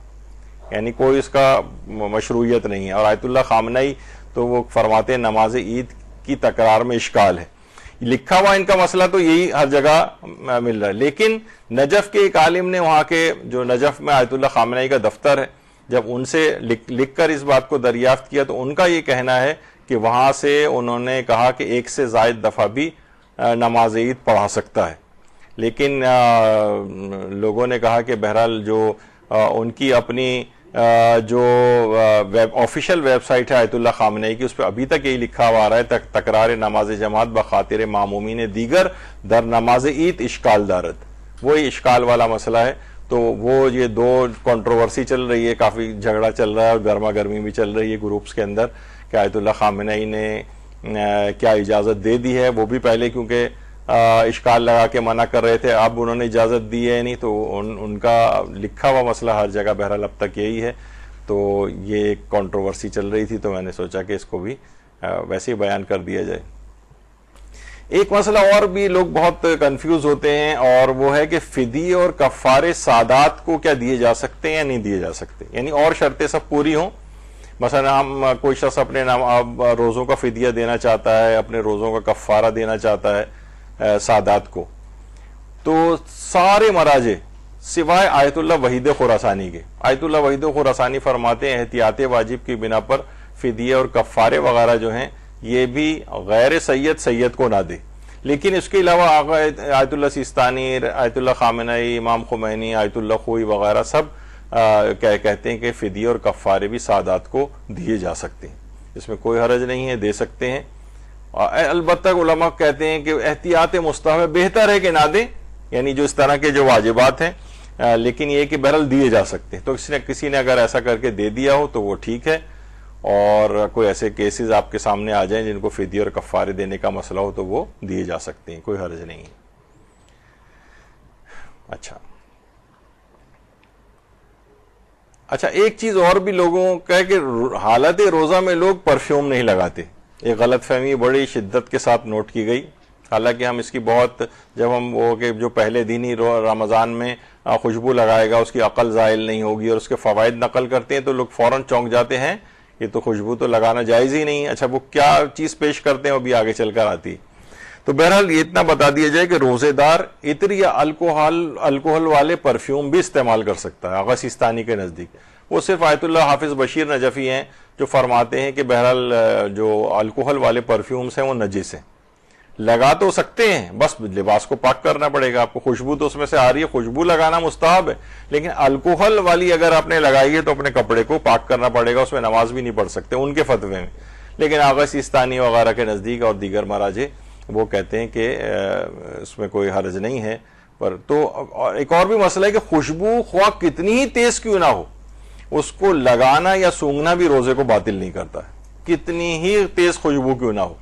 یعنی کوئی اس کا مشروعیت نہیں ہے. اور آیت اللہ خامنئی تو وہ فرماتے ہیں نماز عید کی تکرار میں اشکال ہے. لکھا ہوا ان کا مسئلہ تو یہی ہر جگہ مل رہا ہے. لیکن نجف کے ایک عالم نے وہاں کے جو نجف میں آیت اللہ خامنہئی کا دفتر ہے, جب ان سے لکھ کر اس بات کو دریافت کیا تو ان کا یہ کہنا ہے کہ وہاں سے انہوں نے کہا کہ ایک سے زائد دفعہ بھی نماز عید پڑھا سکتا ہے. لیکن لوگوں نے کہا کہ بہرحال جو ان کی اپنی جو آفیشیل ویب سائٹ ہے آیت اللہ خامنہئی کی, اس پہ ابھی تک یہی لکھا ہوا آ رہا ہے تکرار نماز جماعت بخاطر معمومین دیگر در نماز عید اشکال دارد. وہی اشکال والا مسئلہ ہے. تو وہ یہ دو کنٹروورسی چل رہی ہے, کافی جھگڑا چل رہا ہے اور گرما گرمی بھی چل رہی ہے گروپس کے اندر کہ آیت اللہ خامنہئی نے کیا اجازت دے دی ہے. وہ بھی پہلے کیونکہ اشکال لگا کے منع کر رہے تھے, اب انہوں نے اجازت دی ہے نہیں, تو ان کا لکھا ہوا مسئلہ ہر جگہ بہرحال اب تک یہی ہے. تو یہ ایک کنٹروورسی چل رہی تھی, تو میں نے سوچا کہ اس کو بھی ویسے ہی بیان کر دیا جائے. ایک مسئلہ اور بھی لوگ بہت کنفیوز ہوتے ہیں, اور وہ ہے کہ فدیے اور کفارے سادات کو کیا دیے جا سکتے ہیں یا نہیں دیے جا سکتے, یعنی اور شرطیں سب پوری ہوں. مثلا ہم کوئی شخص اپنے روزوں کا فدیہ دینا چاہتا ہے, اپنے روزوں کا کفارہ دینا چاہتا ہے سادات کو, تو سارے مراجع سوائے آیت اللہ وحید خراسانی کے, آیت اللہ وحید خراسانی فرماتے ہیں احتیاط واجب کی بنا پر فدیے اور کفارے وغیرہ جو ہیں یہ بھی غیر سید کو نہ دے. لیکن اس کے علاوہ آیت اللہ سیستانی, آیت اللہ خامنہئی, امام خمینی, آیت اللہ خوئی وغیرہ سب کہتے ہیں کہ فدیے اور کفارے بھی سادات کو دیے جا سکتے ہیں, اس میں کوئی حرج نہیں ہے, دے سکتے ہیں. البتہ علماء کہتے ہیں کہ احتیاط مستحب بہتر ہے کہ نہ دیں, یعنی جو اس طرح کے جو واجبات ہیں, لیکن یہ کہ بہرحال دیے جا سکتے ہیں. تو کسی نے اگر ایسا کر کے دے دیا ہو تو وہ ٹھیک ہے, اور کوئی ایسے کیسز آپ کے سامنے آ جائیں جن کو فدیے اور کفارے دینے کا مسئلہ ہو تو وہ دیے جا سکتے ہیں, کوئی حرج نہیں ہے. اچھا ایک چیز اور بھی لوگوں کا ہے کہ حالت روزہ میں لوگ پرفیوم نہیں لگاتے. ایک غلط فہمی بڑی شدت کے ساتھ نوٹ کی گئی. حالانکہ ہم اس کی بہت, جب ہم وہ کہ جو پہلے دن ہی رمضان میں خوشبو لگائے گا اس کی عقل زائل نہیں ہوگی, اور اس کے فوائد نقل کرتے ہیں تو لوگ فوراً چونک جاتے ہیں یہ تو خوشبو تو لگانا جائز ہی نہیں. اچھا وہ کیا چیز پیش کرتے ہیں وہ بھی آگے چل کر آتی. تو بہرحال یہ اتنا بتا دیا جائے کہ روزے دار عطر یا الکوہل والے پرفیوم بھی استعمال کر سکتا ہے. آغا سیستانی کے نزدیک وہ صرف آیت اللہ حافظ بشیر نجفی ہیں جو فرماتے ہیں کہ بہرحال جو الکوہل والے پرفیومز ہیں وہ نجس ہیں. لگا تو سکتے ہیں, بس لباس کو پاک کرنا پڑے گا. آپ کو خوشبو تو اس میں سے آ رہی ہے, خوشبو لگانا مستحب ہے, لیکن الکوہل والی اگر آپ نے لگائی ہے تو اپنے کپڑے کو پاک کرنا پڑے گا, اس میں نماز بھی نہیں پڑھ سکتے ان کے فتوے میں. لیکن آغا سیستانی وغیرہ کے نزدیک اور دیگر مراجع وہ کہتے ہیں کہ اس میں کوئی حرج نہیں ہے. پر تو ایک اور بھی مسئلہ ہے کہ خوشبو خواہ کتنی ہی تیز کیوں نہ ہو, اس کو لگانا یا سونگھنا بھی روزے کو باطل نہیں کرتا ہے, کتنی ہی تیز خوشبو کیوں نہ ہو.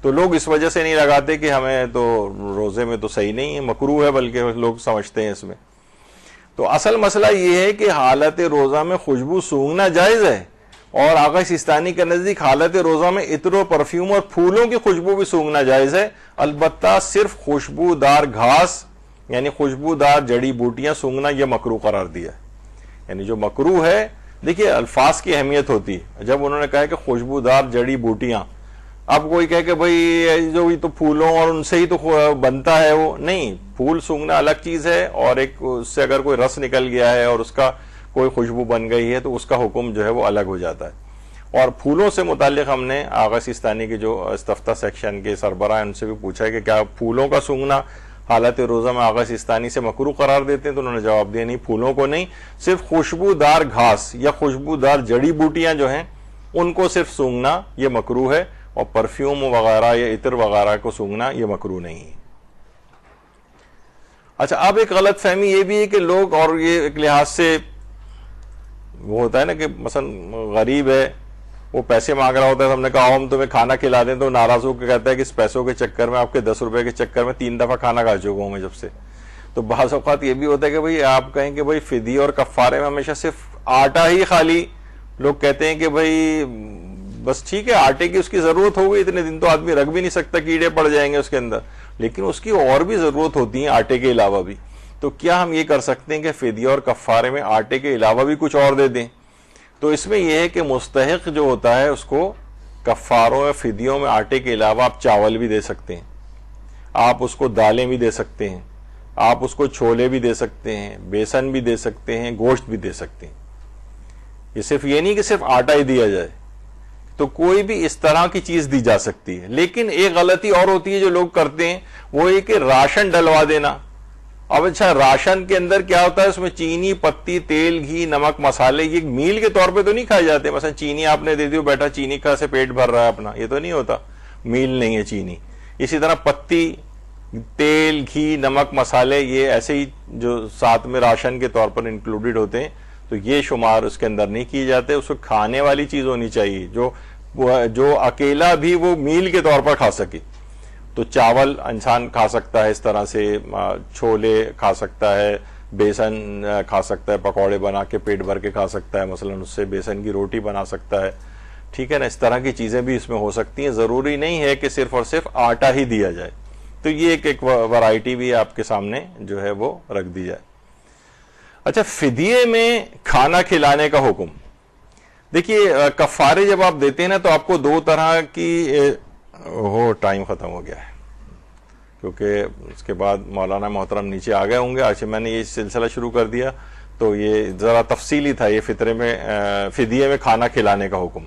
تو لوگ اس وجہ سے نہیں لگاتے کہ ہمیں تو روزے میں تو صحیح نہیں ہے, مکروہ ہے, بلکہ لوگ سمجھتے ہیں اس میں. تو اصل مسئلہ یہ ہے کہ حالت روزہ میں خوشبو سونگھنا جائز ہے, اور آغا سیستانی کے نزدیک حالت روزہ میں عطر و پرفیوم اور پھولوں کی خوشبو بھی سونگھنا جائز ہے. البتہ صرف خوشبودار گھاس یعنی خوشبودار جڑی بوٹیاں سونگھنا یہ مکروہ قرار دیا ہے. یعنی جو مکروہ ہے, دیکھیے الفاظ کی اہمیت ہوتی ہے. جب انہوں نے کہا کہ خوشبودار جڑی بوٹیاں, اب کوئی کہے کہ بھئی جو تو پھولوں اور ان سے ہی تو بنتا ہے, وہ نہیں. پھول سونگھنا الگ چیز ہے, اور ایک اس سے اگر کوئی رس نکل گیا ہے اور اس کا کوئی خوشبو بن گئی ہے تو اس کا حکم جو ہے وہ الگ ہو جاتا ہے. اور پھولوں سے متعلق ہم نے آغا سیستانی کے جو استفتاء سیکشن کے سربراہ ان سے بھی پوچھا ہے کہ کیا پھولوں کا سونگھنا حالت روزہ میں آغا سیستانی سے مکروہ قرار دیتے ہیں, تو انہوں نے جواب دیا نہیں, پھولوں کو نہیں, صرف خوشبودار گھاس یا خوشبودار جڑی بوٹیاں جو ہیں ان کو صرف سونگھنا یہ مکروہ ہے, اور پرفیوم وغیرہ یا عطر وغیرہ کو سونگھنا یہ مکروہ نہیں ہے. اچھا اب ایک غلط فہمی یہ بھی ہے کہ لوگ, اور یہ ایک لحاظ سے وہ ہوتا ہے نا کہ مثلا غریب ہے, وہ پیسے مانگ رہا ہوتا ہے, ہم نے کہا ہم تمہیں کھانا کھلا دیں, تو ناراض ہو کے کہتا ہے کہ اس پیسوں کے چکر میں, آپ کے 10 روپے کے چکر میں 3 دفعہ کھانا کھا چکا ہوں میں جب سے. تو بعض اوقات یہ بھی ہوتا ہے کہ بھئی آپ کہیں کہ بھئی فدیے اور کفارے میں ہمیشہ صرف آٹا ہی خالی, لوگ کہتے ہیں کہ بھئی بس ٹھیک ہے آٹے کی اس کی ضرورت ہوگی, اتنے دن تو آدمی رکھ بھی نہیں سکتا, کیڑے پڑ جائیں گے اس کے اندر, لیکن اس کی اور بھی ضرورت ہوتی ہے آٹے کے علاوہ بھی. تو کیا ہم یہ کر سکتے ہیں کہ فدیے اور کفارے میں آٹے کے علاوہ بھی کچھ اور دے دیں؟ تو اس میں یہ ہے کہ مستحق جو ہوتا ہے اس کو کفاروں یا فدیوں میں آٹے کے علاوہ آپ چاول بھی دے سکتے ہیں, آپ اس کو دالیں بھی دے سکتے ہیں، آپ اس کو چھولے بھی دے سکتے ہیں، بیسن بھی دے سکتے ہیں، گوشت بھی دے سکتے ہیں. یہ صرف یہ نہیں کہ صرف آٹا ہی دیا جائے، تو کوئی بھی اس طرح کی چیز دی جا سکتی ہے. لیکن ایک غلطی اور ہوتی ہے جو لوگ کرتے ہیں، وہ یہ کہ راشن ڈلوا دینا. اب اچھا راشن کے اندر کیا ہوتا ہے؟ اس میں چینی، پتی، تیل، گھی، نمک، مسالے، یہ میل کے طور پہ تو نہیں کھائے جاتے. مثلا چینی آپ نے دے دی، بیٹا چینی کا سے پیٹ بھر رہا ہے اپنا، یہ تو نہیں ہوتا، میل نہیں ہے چینی. اسی طرح پتی، تیل، گھی، نمک، مسالے، یہ ایسے ہی جو ساتھ میں راشن کے طور پر انکلوڈڈ ہوتے ہیں، تو یہ شمار اس کے اندر نہیں کیے جاتے. اس کو کھانے والی چیز ہونی چاہیے جو اکیلا بھی وہ میل کے طور پر کھا سکے. تو چاول انسان کھا سکتا ہے اس طرح سے، چھولے کھا سکتا ہے، بیسن کھا سکتا ہے، پکوڑے بنا کے پیٹ بھر کے کھا سکتا ہے، مثلا اس سے بیسن کی روٹی بنا سکتا ہے. ٹھیک ہے نا، اس طرح کی چیزیں بھی اس میں ہو سکتی ہیں. ضروری نہیں ہے کہ صرف اور صرف آٹا ہی دیا جائے. تو یہ ایک ورائٹی بھی آپ کے سامنے جو ہے وہ رکھ دی جائے. اچھا، فدیے میں کھانا کھلانے کا حکم. دیکھیے کفارے جب آپ دیتے ہیں نا، تو آپ کو دو طرح کی ٹائم ختم ہو گیا ہے، کیونکہ اس کے بعد مولانا محترم نیچے آ گئے ہوں گے. آج میں نے یہ سلسلہ شروع کر دیا تو یہ ذرا تفصیلی تھا. یہ فدیے میں کھانا کھلانے کا حکم،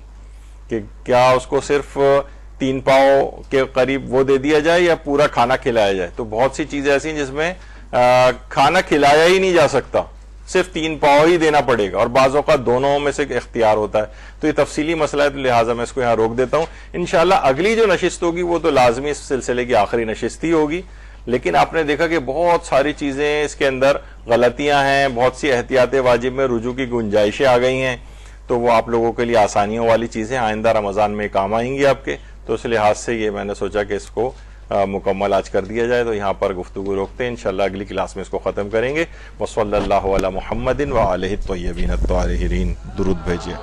کہ کیا اس کو صرف 3 پاؤ کے قریب وہ دے دیا جائے یا پورا کھانا کھلایا جائے. تو بہت سی چیزیں ایسی ہیں جس میں کھانا کھلایا ہی نہیں جا سکتا، صرف 3 پاؤ ہی دینا پڑے گا، اور بعض اوقات دونوں میں سے اختیار ہوتا ہے. تو یہ تفصیلی مسئلہ ہے، تو لہٰذا میں اس کو یہاں روک دیتا ہوں. انشاءاللہ اگلی جو نشست ہوگی وہ تو لازمی اس سلسلے کی آخری نشست ہی ہوگی. لیکن آپ نے دیکھا کہ بہت ساری چیزیں اس کے اندر غلطیاں ہیں، بہت سی احتیاط واجب میں رجوع کی گنجائشیں آ گئی ہیں. تو وہ آپ لوگوں کے لیے آسانیوں والی چیزیں آئندہ رمضان میں کام آئیں گی آپ کے. تو اس لحاظ سے یہ میں نے سوچا کہ اس کو مکمل آج کر دیا جائے. تو یہاں پر گفتگو روکتے ہیں، انشاءاللہ اگلی کلاس میں اس کو ختم کریں گے. وصلی اللہ علی محمد وآلہ الطیبین الطاہرین. درود بھیجیے.